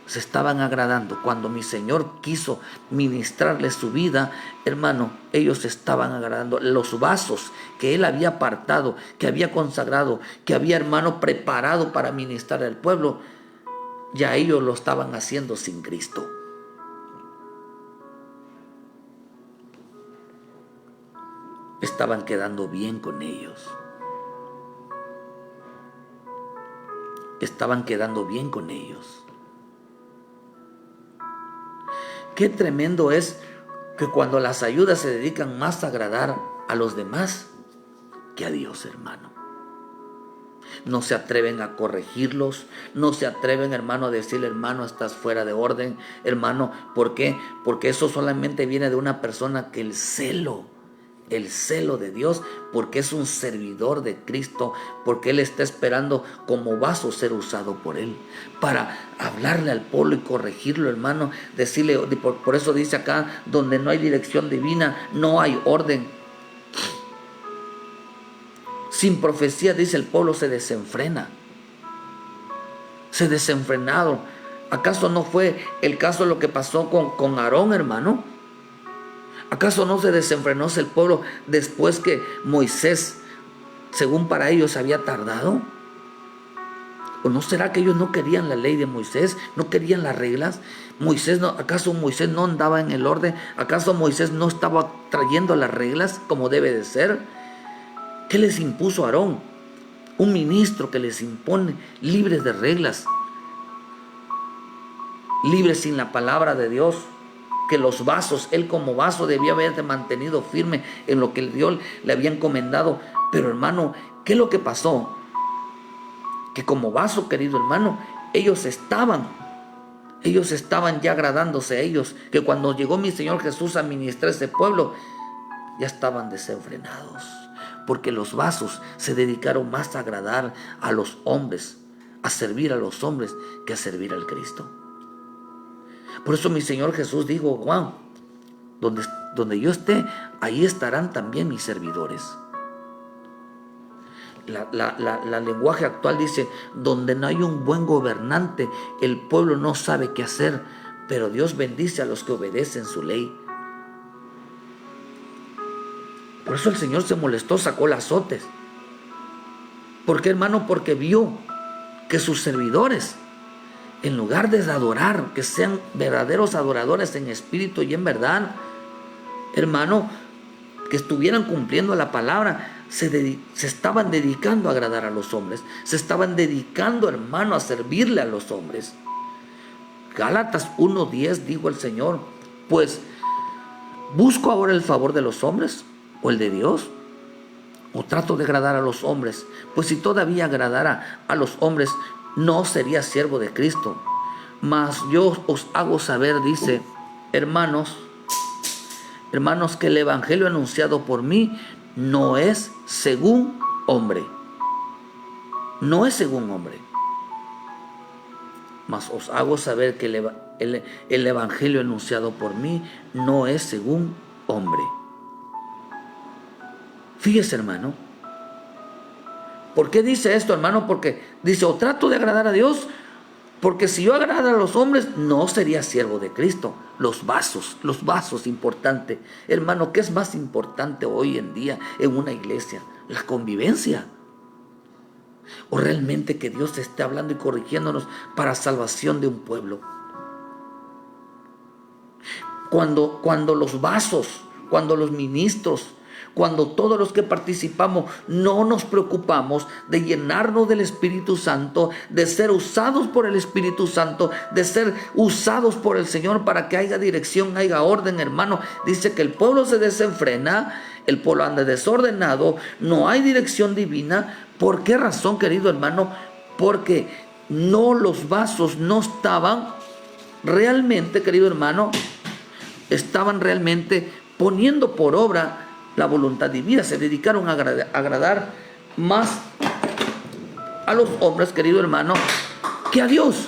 se estaban agradando. Cuando mi Señor quiso ministrarles su vida, hermano, ellos se estaban agradando. Los vasos que Él había apartado, que había consagrado, que había, hermano, preparado para ministrar al pueblo, ya ellos lo estaban haciendo sin Cristo. Estaban quedando bien con ellos. Estaban quedando bien con ellos. Qué tremendo es que cuando las ayudas se dedican más a agradar a los demás que a Dios, hermano. No se atreven a corregirlos, no se atreven, hermano, a decirle, hermano, estás fuera de orden, hermano. ¿Por qué? Porque eso solamente viene de una persona que el celo de Dios, porque es un servidor de Cristo, porque Él está esperando como vaso ser usado por Él, para hablarle al pueblo y corregirlo, hermano, decirle, por eso dice acá, donde no hay dirección divina, no hay orden. Sin profecía, dice, el pueblo se desenfrena. Se desenfrenado. ¿Acaso no fue el caso de lo que pasó con Aarón, hermano? ¿Acaso no se desenfrenó el pueblo después que Moisés, según para ellos, había tardado? ¿O no será que ellos no querían la ley de Moisés? ¿No querían las reglas? ¿Acaso Moisés no andaba en el orden? ¿Acaso Moisés no estaba trayendo las reglas como debe de ser? ¿Qué les impuso Aarón? Un ministro que les impone, libres de reglas, libres sin la palabra de Dios. Que los vasos, él como vaso debía haberse mantenido firme en lo que Dios le había encomendado. Pero, hermano, ¿qué es lo que pasó? Que como vaso, querido hermano, ellos estaban ya agradándose a ellos. Que cuando llegó mi Señor Jesús a ministrar a ese pueblo, ya estaban desenfrenados. Porque los vasos se dedicaron más a agradar a los hombres, a servir a los hombres, que a servir al Cristo. Por eso mi Señor Jesús dijo, wow, donde yo esté, ahí estarán también mis servidores. La lenguaje actual dice, donde no hay un buen gobernante, el pueblo no sabe qué hacer, pero Dios bendice a los que obedecen su ley. Por eso el Señor se molestó, sacó los azotes. ¿Por qué, hermano? Porque vio que sus servidores, en lugar de adorar, que sean verdaderos adoradores en espíritu y en verdad, hermano, que estuvieran cumpliendo la palabra, se estaban dedicando a agradar a los hombres, se estaban dedicando, hermano, a servirle a los hombres. Gálatas 1:10 dijo el Señor, pues, ¿busco ahora el favor de los hombres o el de Dios? ¿O trato de agradar a los hombres? Pues si todavía agradara a los hombres, no sería siervo de Cristo. Mas yo os hago saber, dice, hermanos, que el evangelio anunciado por mí no es según hombre. No es según hombre. Mas os hago saber que el evangelio anunciado por mí no es según hombre. Fíjese, hermano. ¿Por qué dice esto, hermano? Porque dice, o trato de agradar a Dios, porque si yo agradara a los hombres, no sería siervo de Cristo. Los vasos, importante. Hermano, ¿qué es más importante hoy en día en una iglesia? La convivencia. O realmente que Dios esté hablando y corrigiéndonos para salvación de un pueblo. Cuando los vasos, cuando los ministros, cuando todos los que participamos no nos preocupamos de llenarnos del Espíritu Santo, de ser usados por el Espíritu Santo, de ser usados por el Señor para que haya dirección, haya orden, hermano. Dice que el pueblo se desenfrena, el pueblo anda desordenado, no hay dirección divina. ¿Por qué razón, querido hermano? Porque los vasos no estaban realmente, querido hermano, estaban realmente poniendo por obra la voluntad divina. Se dedicaron a agradar más a los hombres, querido hermano, que a Dios.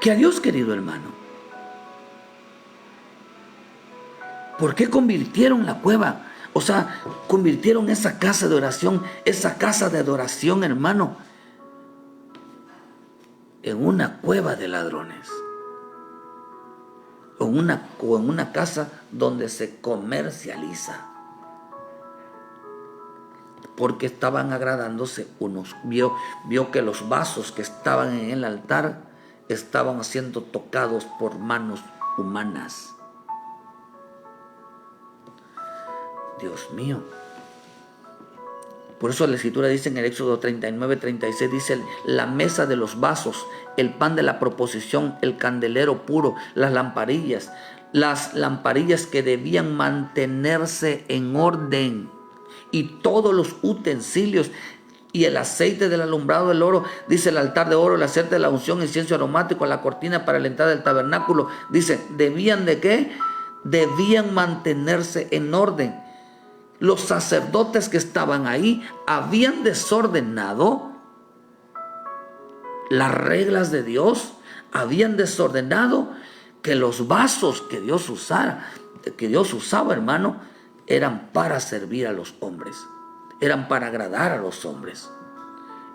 Que a Dios, querido hermano. ¿Por qué convirtieron la cueva? O sea, convirtieron esa casa de oración, hermano, en una cueva de ladrones, o en una casa donde se comercializa, porque estaban agradándose unos. Vio que los vasos que estaban en el altar estaban siendo tocados por manos humanas. Dios mío. Por eso la Escritura dice en el Éxodo 39:36, dice: la mesa de los vasos, el pan de la proposición, el candelero puro, las lamparillas que debían mantenerse en orden, y todos los utensilios, y el aceite del alumbrado del oro, dice el altar de oro, el aceite de la unción, incienso aromático, la cortina para la entrada del tabernáculo, dice, ¿debían de qué? Debían mantenerse en orden. Los sacerdotes que estaban ahí habían desordenado las reglas de Dios, habían desordenado que los vasos que Dios usaba, hermano, eran para servir a los hombres, eran para agradar a los hombres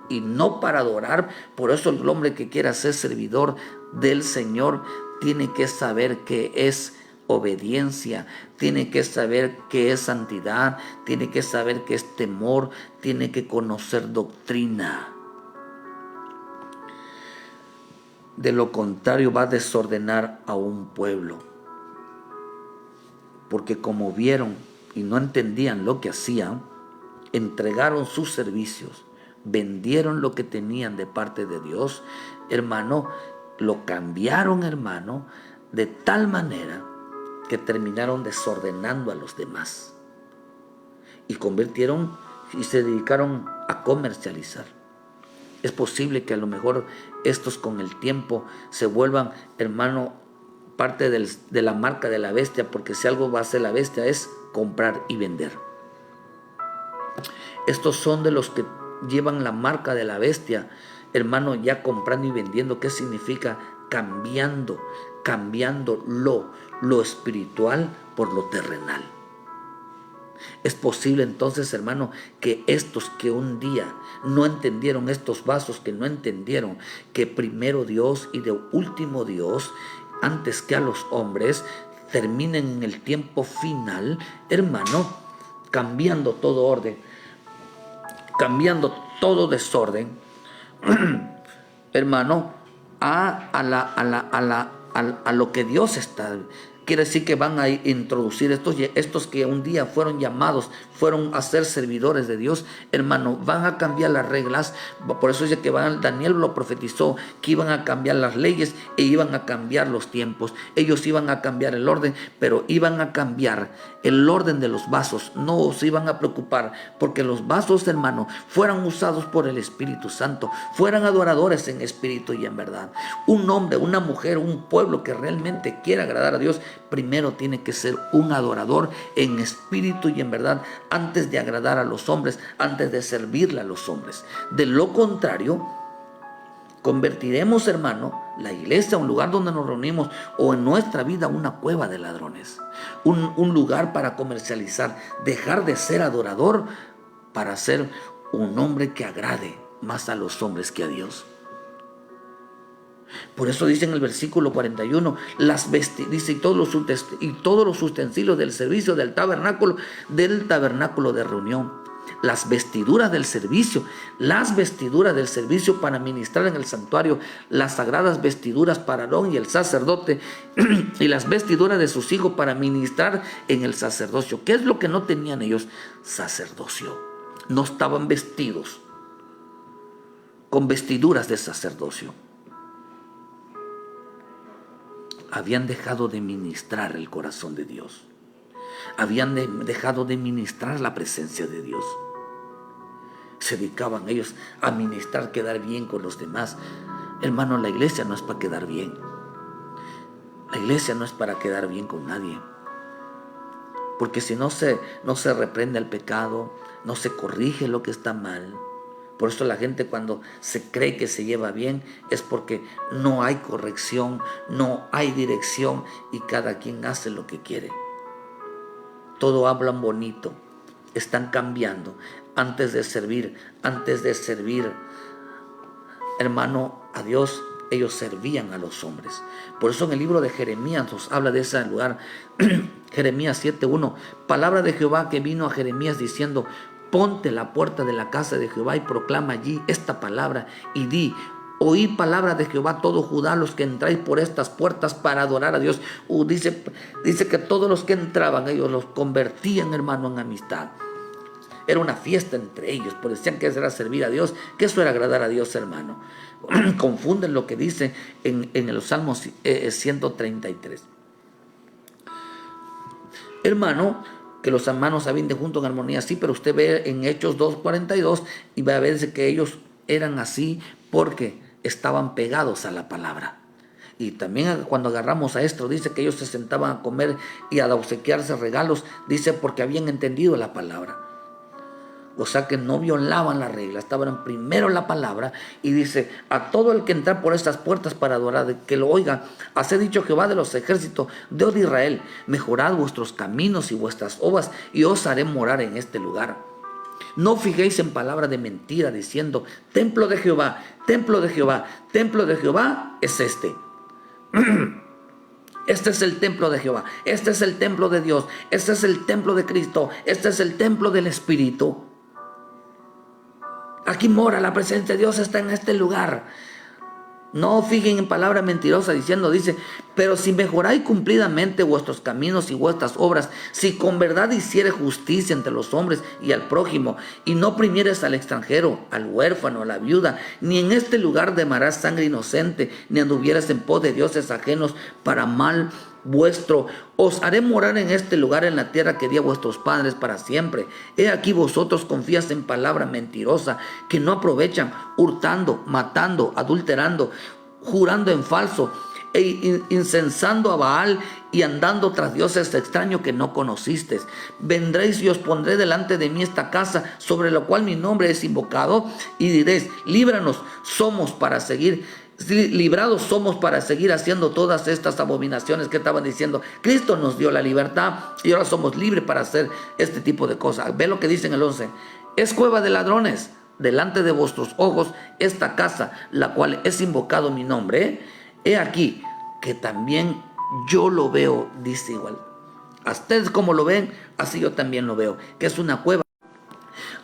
y no para adorar. Por eso el hombre que quiera ser servidor del Señor tiene que saber qué es obediencia, tiene que saber qué es santidad, tiene que saber qué es temor, tiene que conocer doctrina. De lo contrario va a desordenar a un pueblo, porque como vieron y no entendían lo que hacían, entregaron sus servicios, vendieron lo que tenían de parte de Dios, hermano, lo cambiaron, hermano, de tal manera que terminaron desordenando a los demás y se dedicaron a comercializar. Es posible que a lo mejor estos con el tiempo se vuelvan, hermano, parte de la marca de la bestia, porque si algo va a hacer la bestia es comprar y vender. Estos son de los que llevan la marca de la bestia, hermano, ya comprando y vendiendo. ¿Qué significa? Cambiando lo espiritual por lo terrenal. Es posible entonces, hermano, que estos que un día no entendieron, estos vasos que no entendieron que primero Dios y de último Dios, antes que a los hombres, terminen en el tiempo final, hermano, cambiando todo orden, cambiando todo desorden, hermano, a lo que Dios está. Quiere decir que van a introducir estos que un día fueron llamados, fueron a ser servidores de Dios, hermano, van a cambiar las reglas. Por eso dice que Daniel lo profetizó, que iban a cambiar las leyes e iban a cambiar los tiempos. Ellos iban a cambiar el orden, pero iban a cambiar el orden de los vasos. No se iban a preocupar porque los vasos, hermano, fueran usados por el Espíritu Santo, fueran adoradores en espíritu y en verdad. Un hombre, una mujer, un pueblo que realmente quiera agradar a Dios, primero tiene que ser un adorador en espíritu y en verdad, antes de agradar a los hombres, antes de servirle a los hombres. De lo contrario, convertiremos, hermano, la iglesia, un lugar donde nos reunimos, o en nuestra vida una cueva de ladrones, un lugar para comercializar, dejar de ser adorador para ser un hombre que agrade más a los hombres que a Dios. Por eso dice en el versículo 41, dice, y todos los utensilios del servicio del tabernáculo de reunión, las vestiduras del servicio para ministrar en el santuario, las sagradas vestiduras para Aarón y el sacerdote, y las vestiduras de sus hijos para ministrar en el sacerdocio. ¿Qué es lo que no tenían ellos? Sacerdocio. No estaban vestidos con vestiduras de sacerdocio. Habían dejado de ministrar el corazón de Dios. Habían dejado de ministrar la presencia de Dios. Se dedicaban ellos a ministrar, quedar bien con los demás. Hermano, la iglesia no es para quedar bien. La iglesia no es para quedar bien con nadie. Porque si no se reprende el pecado, no se corrige lo que está mal. Por eso la gente, cuando se cree que se lleva bien, es porque no hay corrección, no hay dirección y cada quien hace lo que quiere. Todo hablan bonito, están cambiando antes de servir, hermano, a Dios. ellos servían a los hombres. Por eso en el libro de Jeremías nos habla de ese lugar. Jeremías 7:1, palabra de Jehová que vino a Jeremías diciendo: ponte a la puerta de la casa de Jehová y proclama allí esta palabra y di: oí palabra de Jehová todo Judá, los que entráis por estas puertas para adorar a Dios. Dice que todos los que entraban, ellos los convertían, hermano, en amistad. Era una fiesta entre ellos, porque decían que eso era servir a Dios, que eso era agradar a Dios, hermano. Confunden lo que dice en los Salmos 133. Hermano, que los hermanos habían de junto en armonía, sí, pero usted ve en Hechos 2:42 y va a ver que ellos eran así porque estaban pegados a la palabra. Y también cuando agarramos a esto, dice que ellos se sentaban a comer y a obsequiarse regalos, dice porque habían entendido la palabra. O sea que no violaban la regla, estaban primero en la palabra. Y dice: a todo el que entra por estas puertas para adorar, que lo oiga, así dicho Jehová de los ejércitos, Dios de Israel: mejorad vuestros caminos y vuestras obras, y os haré morar en este lugar. No fijéis en palabra de mentira, diciendo: templo de Jehová, templo de Jehová, templo de Jehová es este. Este es el templo de Jehová, este es el templo de Dios, este es el templo de Cristo, este es el templo del Espíritu. Aquí mora la presencia de Dios, está en este lugar. No fijen en palabra mentirosa diciendo, dice: pero si mejoráis cumplidamente vuestros caminos y vuestras obras, si con verdad hiciere justicia entre los hombres y al prójimo, y no oprimieres al extranjero, al huérfano, a la viuda, ni en este lugar derramarás sangre inocente, ni anduvieras en pos de dioses ajenos para mal vuestro, os haré morar en este lugar, en la tierra que di a vuestros padres para siempre. He aquí vosotros confías en palabra mentirosa, que no aprovechan, hurtando, matando, adulterando, jurando en falso, e incensando a Baal y andando tras dioses extraños que no conocisteis. Vendréis y os pondré delante de mí esta casa, sobre la cual mi nombre es invocado, y diréis: líbranos, librados somos para seguir haciendo todas estas abominaciones que estaban diciendo. Cristo nos dio la libertad y ahora somos libres para hacer este tipo de cosas. Ve lo que dice en el 11: es cueva de ladrones delante de vuestros ojos esta casa, la cual es invocado mi nombre. He aquí que también yo lo veo, dice igual. A ustedes como lo ven, así yo también lo veo, que es una cueva.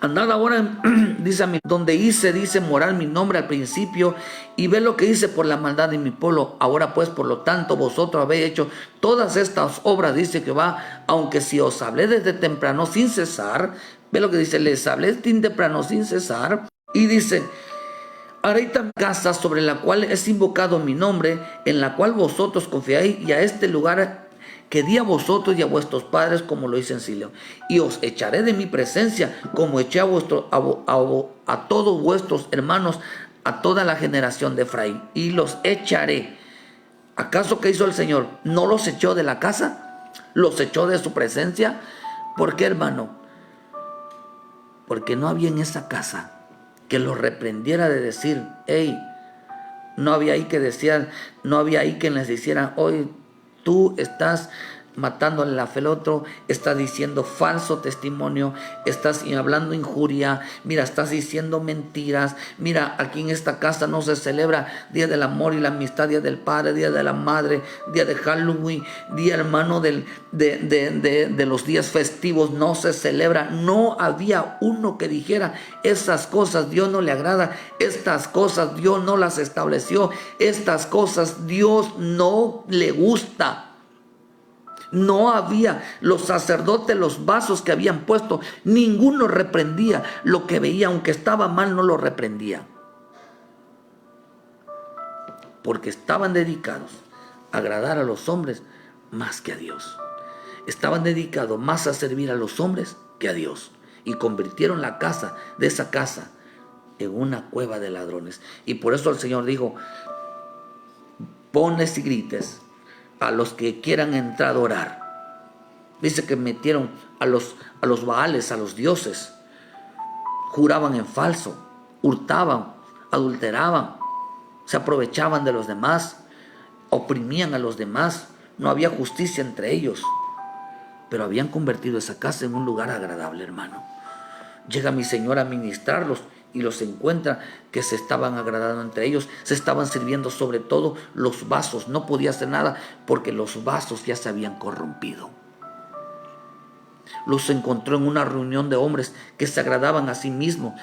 Andad ahora, dice, donde dice morar mi nombre al principio, y ve lo que hice por la maldad de mi pueblo. Ahora pues, por lo tanto, vosotros habéis hecho todas estas obras, dice Jehová, aunque si os hablé desde temprano sin cesar. Ve lo que dice: les hablé desde temprano sin cesar. Y dice: haré también casa sobre la cual es invocado mi nombre, en la cual vosotros confiáis, y a este lugar que di a vosotros y a vuestros padres, como lo hice en Silo. Y os echaré de mi presencia, como eché a todos vuestros hermanos, a toda la generación de Efraín, y los echaré. ¿Acaso qué hizo el Señor? ¿No los echó de la casa? ¿Los echó de su presencia? ¿Por qué, hermano? Porque no había en esa casa que los reprendiera de decir: hey, no había ahí que decían, no había ahí que les hicieran: hoy tú estás matándole la fe al otro, estás diciendo falso testimonio, estás hablando injuria, mira, estás diciendo mentiras, mira, aquí en esta casa no se celebra Día del Amor y la Amistad, Día del Padre, Día de la Madre, Día de Halloween, Día, hermano, de los días festivos, no se celebra. No había uno que dijera: esas cosas Dios no le agrada, estas cosas Dios no las estableció, estas cosas Dios no le gusta. No había. Los sacerdotes, los vasos que habían puesto, ninguno reprendía lo que veía, aunque estaba mal, no lo reprendía, porque estaban dedicados a agradar a los hombres más que a Dios. Estaban dedicados más a servir a los hombres que a Dios, y convirtieron la casa de esa casa en una cueva de ladrones. Y por eso el Señor dijo: pones y grites a los que quieran entrar a adorar. Dice que metieron a los Baales, a los dioses. Juraban en falso, hurtaban, adulteraban, se aprovechaban de los demás, oprimían a los demás. No había justicia entre ellos, pero habían convertido esa casa en un lugar agradable, hermano. Llega mi Señor a ministrarlos y los encuentra que se estaban agradando entre ellos, se estaban sirviendo sobre todo los vasos. No podía hacer nada porque los vasos ya se habían corrompido. Los encontró en una reunión de hombres que se agradaban a sí mismos,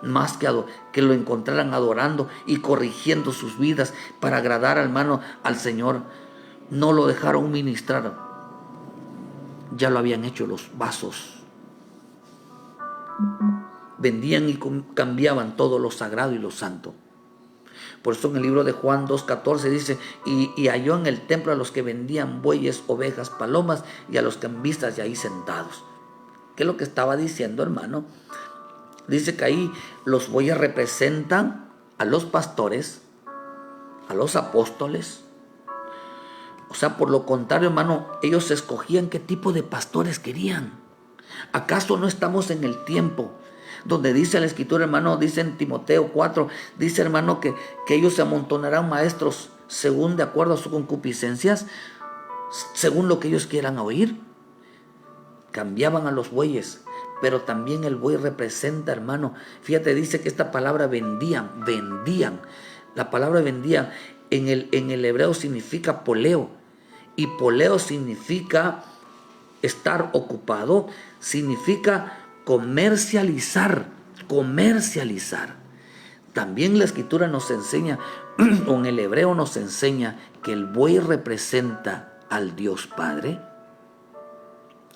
más que lo encontraran adorando y corrigiendo sus vidas para agradar al Señor. No lo dejaron ministrar. Ya lo habían hecho los vasos. Vendían y cambiaban todo lo sagrado y lo santo. Por eso en el libro de Juan 2:14 dice, y halló en el templo a los que vendían bueyes, ovejas, palomas, y a los cambistas y ahí sentados. ¿Qué es lo que estaba diciendo, hermano? Dice que ahí los bueyes representan a los pastores, a los apóstoles. O sea, por lo contrario, hermano, ellos escogían qué tipo de pastores querían. ¿Acaso no estamos en el tiempo donde dice la Escritura, hermano, dice en Timoteo 4, dice, hermano, que ellos se amontonarán maestros según de acuerdo a sus concupiscencias, según lo que ellos quieran oír? Cambiaban a los bueyes, pero también el buey representa, hermano, fíjate, dice que esta palabra vendían. La palabra vendían en el hebreo significa poleo, y poleo significa estar ocupado, significa comercializar. También la Escritura nos enseña, o en el hebreo nos enseña, que el buey representa al Dios Padre.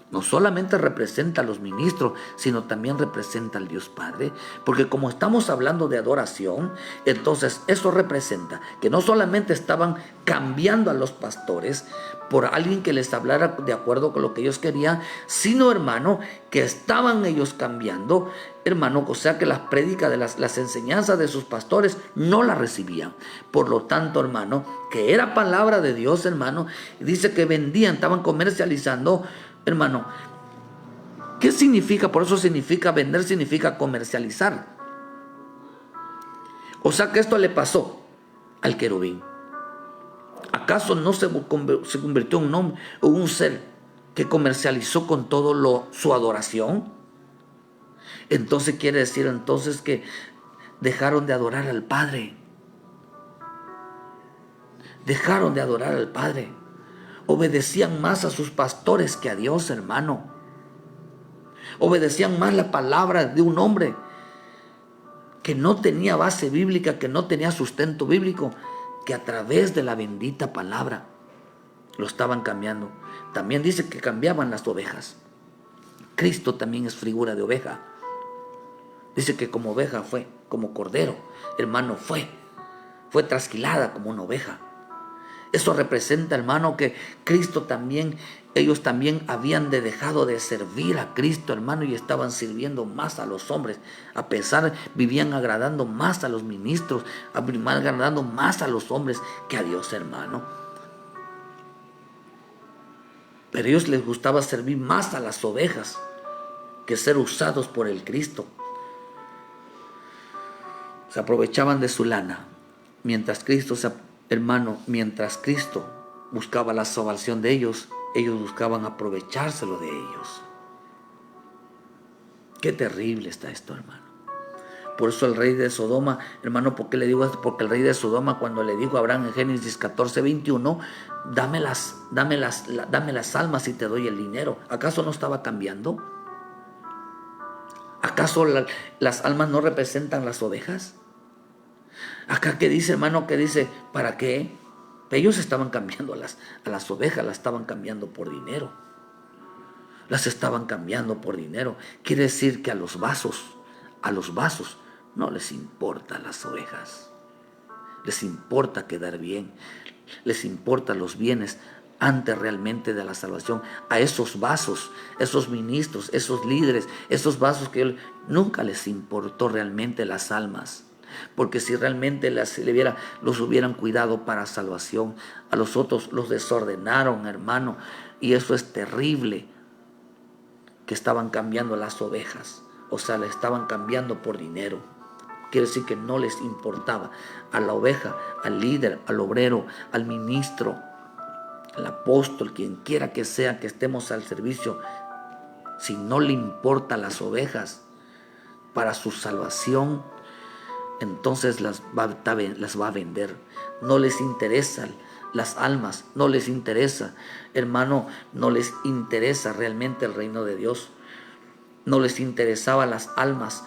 No solamente representa a los ministros, sino también representa al Dios Padre. Porque como estamos hablando de adoración, entonces eso representa que no solamente estaban cambiando a los pastores por alguien que les hablara de acuerdo con lo que ellos querían, sino, hermano, que estaban ellos cambiando, hermano, o sea que las prédicas de las enseñanzas de sus pastores no las recibían. Por lo tanto, hermano, que era palabra de Dios, hermano, dice que vendían, estaban comercializando. Hermano, ¿qué significa? Por eso significa vender, significa comercializar. O sea que esto le pasó al querubín. ¿Acaso no se convirtió en un ser que comercializó con todo su adoración? Entonces quiere decir entonces que dejaron de adorar al Padre. Dejaron de adorar al Padre. Obedecían más a sus pastores que a Dios, hermano. Obedecían más la palabra de un hombre que no tenía base bíblica, que no tenía sustento bíblico, que a través de la bendita palabra lo estaban cambiando. También dice que cambiaban las ovejas. Cristo también es figura de oveja. Dice que como oveja fue, como cordero, hermano, fue trasquilada como una oveja. Eso representa, hermano, que Cristo también, ellos también habían dejado de servir a Cristo, hermano, y estaban sirviendo más a los hombres. A pesar, vivían agradando más a los ministros, agradando más a los hombres que a Dios, hermano. Pero a ellos les gustaba servir más a las ovejas que ser usados por el Cristo. Se aprovechaban de su lana, mientras Cristo mientras Cristo buscaba la salvación de ellos buscaban aprovechárselo de ellos. Qué terrible está esto, hermano. Por eso el rey de Sodoma, hermano, ¿por qué le digo esto? Porque el rey de Sodoma, cuando le dijo a Abraham en Génesis 14:21, dame las almas y te doy el dinero, ¿acaso no estaba cambiando? ¿Acaso las almas no representan las ovejas? Acá que dice, hermano, que dice, ¿para qué? Ellos estaban cambiando a las ovejas, las estaban cambiando por dinero. Las estaban cambiando por dinero. Quiere decir que a los vasos no les importan las ovejas. Les importa quedar bien. Les importan los bienes antes realmente de la salvación. A esos vasos, esos ministros, esos líderes, esos vasos que nunca les importó realmente las almas. Porque si realmente los hubieran cuidado para salvación, a los otros los desordenaron, hermano. Y eso es terrible, que estaban cambiando las ovejas. O sea, le estaban cambiando por dinero. Quiere decir que no les importaba a la oveja, al líder, al obrero, al ministro, al apóstol, quien quiera que sea que estemos al servicio. Si no le importan las ovejas para su salvación, entonces las va a vender. No les interesan las almas, no les interesa, hermano, no les interesa realmente el reino de Dios. No les interesaba las almas,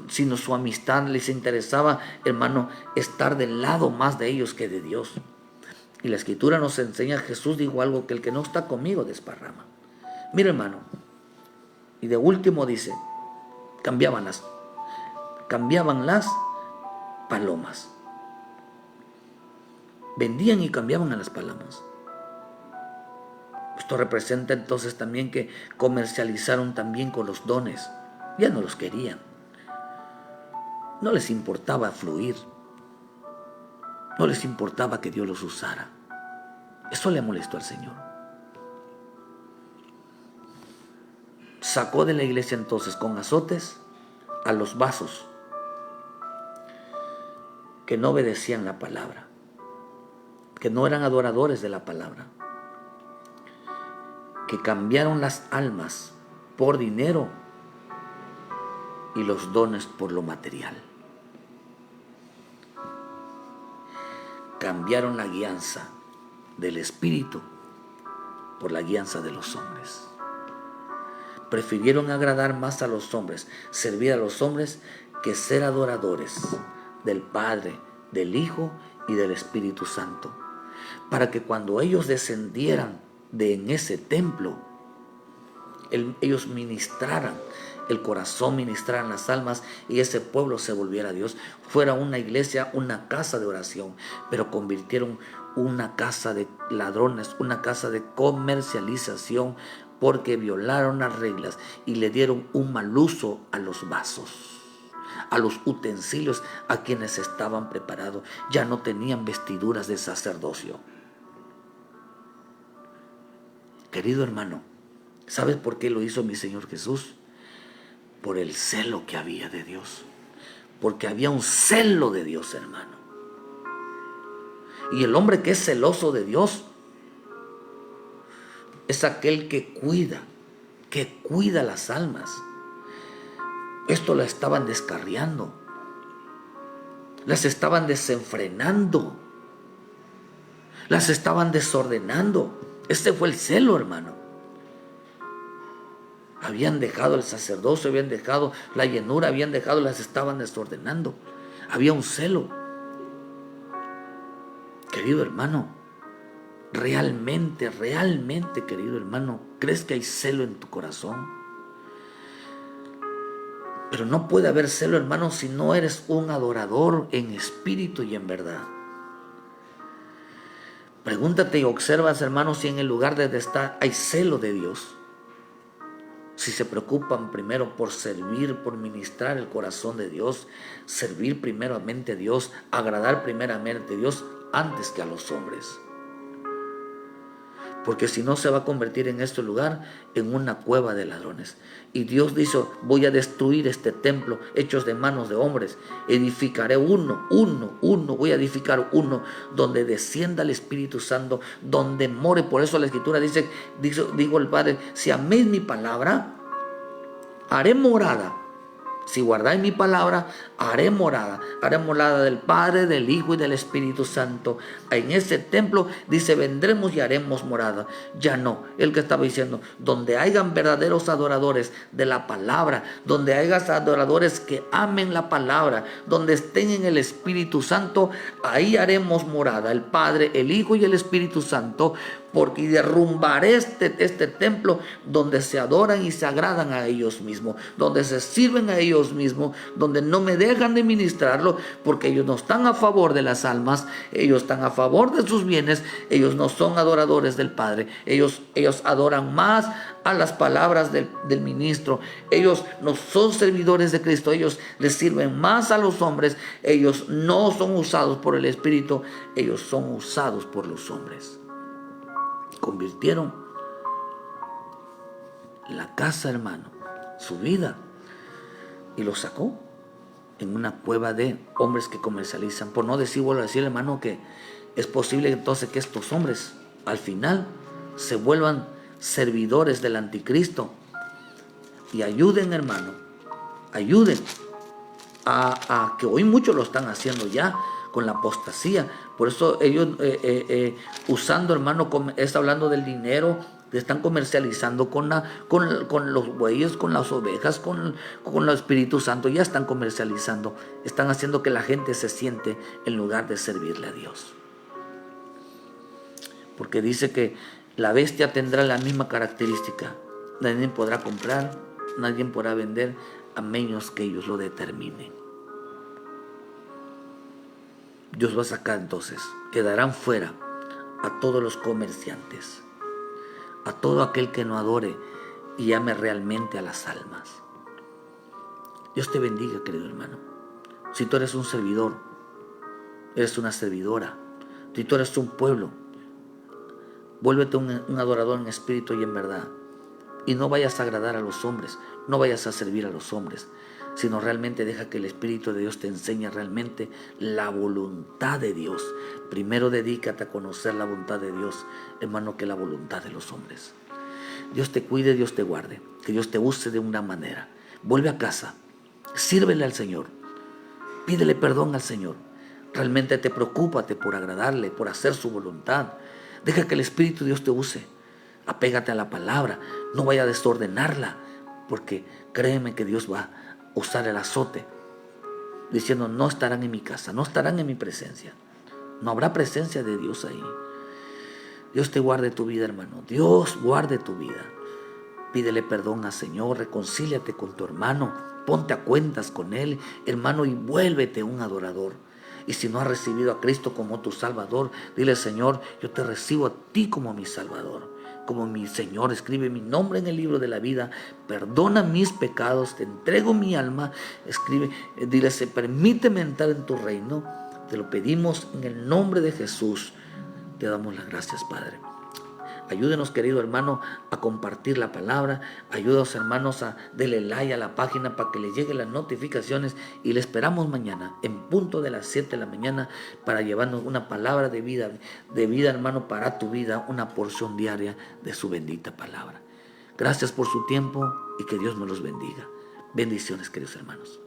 sino su amistad. Les interesaba, hermano, estar del lado más de ellos que de Dios. Y la Escritura nos enseña, Jesús dijo algo, que el que no está conmigo desparrama. Mira, hermano, y de último dice, cambiaban las palomas. Vendían y cambiaban a las palomas. Esto representa entonces también que comercializaron también con los dones. Ya no los querían. No les importaba fluir. No les importaba que Dios los usara. Eso le molestó al Señor. Sacó de la iglesia entonces con azotes a los vasos que no obedecían la palabra, que no eran adoradores de la palabra, que cambiaron las almas por dinero y los dones por lo material. Cambiaron la guianza del Espíritu por la guianza de los hombres. Prefirieron agradar más a los hombres, servir a los hombres, que ser adoradores del Padre, del Hijo y del Espíritu Santo. Para que cuando ellos descendieran en ese templo, ellos ministraran el corazón, ministraran las almas, y ese pueblo se volviera a Dios. Fuera una iglesia, una casa de oración, pero convirtieron una casa de ladrones, una casa de comercialización, porque violaron las reglas y le dieron un mal uso a los vasos, a los utensilios a quienes estaban preparados. Ya no tenían vestiduras de sacerdocio. Querido hermano, ¿sabes por qué lo hizo mi Señor Jesús? Por el celo que había de Dios. Porque había un celo de Dios, hermano. Y el hombre que es celoso de Dios es aquel que cuida las almas. Esto la estaban descarriando, las estaban desenfrenando, las estaban desordenando. Este fue el celo, hermano. Habían dejado el sacerdocio, habían dejado la llenura, las estaban desordenando. Había un celo. Querido hermano, realmente, querido hermano, ¿crees que hay celo en tu corazón? Pero no puede haber celo, hermano, si no eres un adorador en espíritu y en verdad. Pregúntate y observas, hermano, si en el lugar donde está hay celo de Dios. Si se preocupan primero por servir, por ministrar el corazón de Dios, servir primeramente a Dios, agradar primeramente a Dios antes que a los hombres. Porque si no, se va a convertir en este lugar en una cueva de ladrones. Y Dios dice, voy a destruir este templo hechos de manos de hombres. Edificaré uno, voy a edificar uno donde descienda el Espíritu Santo, donde more. Por eso la Escritura dijo el Padre, si améis mi palabra, haré morada. Si guardáis mi palabra, haré morada del Padre, del Hijo y del Espíritu Santo. En ese templo, dice, vendremos y haremos morada. Ya no, el que estaba diciendo, donde hayan verdaderos adoradores de la palabra, donde hayan adoradores que amen la palabra, donde estén en el Espíritu Santo, ahí haremos morada, el Padre, el Hijo y el Espíritu Santo. Porque derrumbaré este templo donde se adoran y se agradan a ellos mismos, donde se sirven a ellos mismos, donde no me dejan de ministrarlo, porque ellos no están a favor de las almas, ellos están a favor de sus bienes, ellos no son adoradores del Padre, ellos adoran más a las palabras del ministro, ellos no son servidores de Cristo, ellos les sirven más a los hombres, ellos no son usados por el Espíritu, ellos son usados por los hombres. Convirtieron la casa, hermano, su vida, y lo sacó en una cueva de hombres que comercializan. Por no decir, vuelvo a decir, hermano, que es posible entonces que estos hombres al final se vuelvan servidores del anticristo y ayuden, hermano, ayuden a que hoy muchos lo están haciendo ya con la apostasía. Por eso ellos usando, hermano, está hablando del dinero, están comercializando con los bueyes, con las ovejas, con el Espíritu Santo. Ya están comercializando, están haciendo que la gente se siente en lugar de servirle a Dios. Porque dice que la bestia tendrá la misma característica. Nadie podrá comprar, nadie podrá vender, a menos que ellos lo determinen. Dios va a sacar entonces, quedarán fuera a todos los comerciantes, a todo aquel que no adore y ame realmente a las almas. Dios te bendiga, querido hermano. Si tú eres un servidor, eres una servidora, si tú eres un pueblo, vuélvete un adorador en espíritu y en verdad. Y no vayas a agradar a los hombres, no vayas a servir a los hombres, sino realmente deja que el Espíritu de Dios te enseñe realmente la voluntad de Dios. Primero dedícate a conocer la voluntad de Dios, hermano, que la voluntad de los hombres. Dios te cuide, Dios te guarde, que Dios te use de una manera. Vuelve a casa, sírvele al Señor, pídele perdón al Señor. Realmente preocúpate por agradarle, por hacer su voluntad. Deja que el Espíritu de Dios te use. Apégate a la palabra, no vaya a desordenarla, porque créeme que Dios va a usar el azote, diciendo: no estarán en mi casa, no estarán en mi presencia. No habrá presencia de Dios ahí. Dios te guarde tu vida, hermano. Dios guarde tu vida. Pídele perdón al Señor, reconcíliate con tu hermano, ponte a cuentas con él, hermano, y vuélvete un adorador. Y si no has recibido a Cristo como tu Salvador, dile: Señor, yo te recibo a ti como mi Salvador, como mi Señor. Escribe mi nombre en el libro de la vida, perdona mis pecados, te entrego mi alma. Escribe, dile: permíteme entrar en tu reino. Te lo pedimos en el nombre de Jesús. Te damos las gracias, Padre. Ayúdenos, querido hermano, a compartir la palabra. Ayúdanos, hermanos, a darle like a la página para que les lleguen las notificaciones. Y le esperamos mañana, en punto de las 7 de la mañana, para llevarnos una palabra de vida, hermano, para tu vida, una porción diaria de su bendita palabra. Gracias por su tiempo y que Dios nos los bendiga. Bendiciones, queridos hermanos.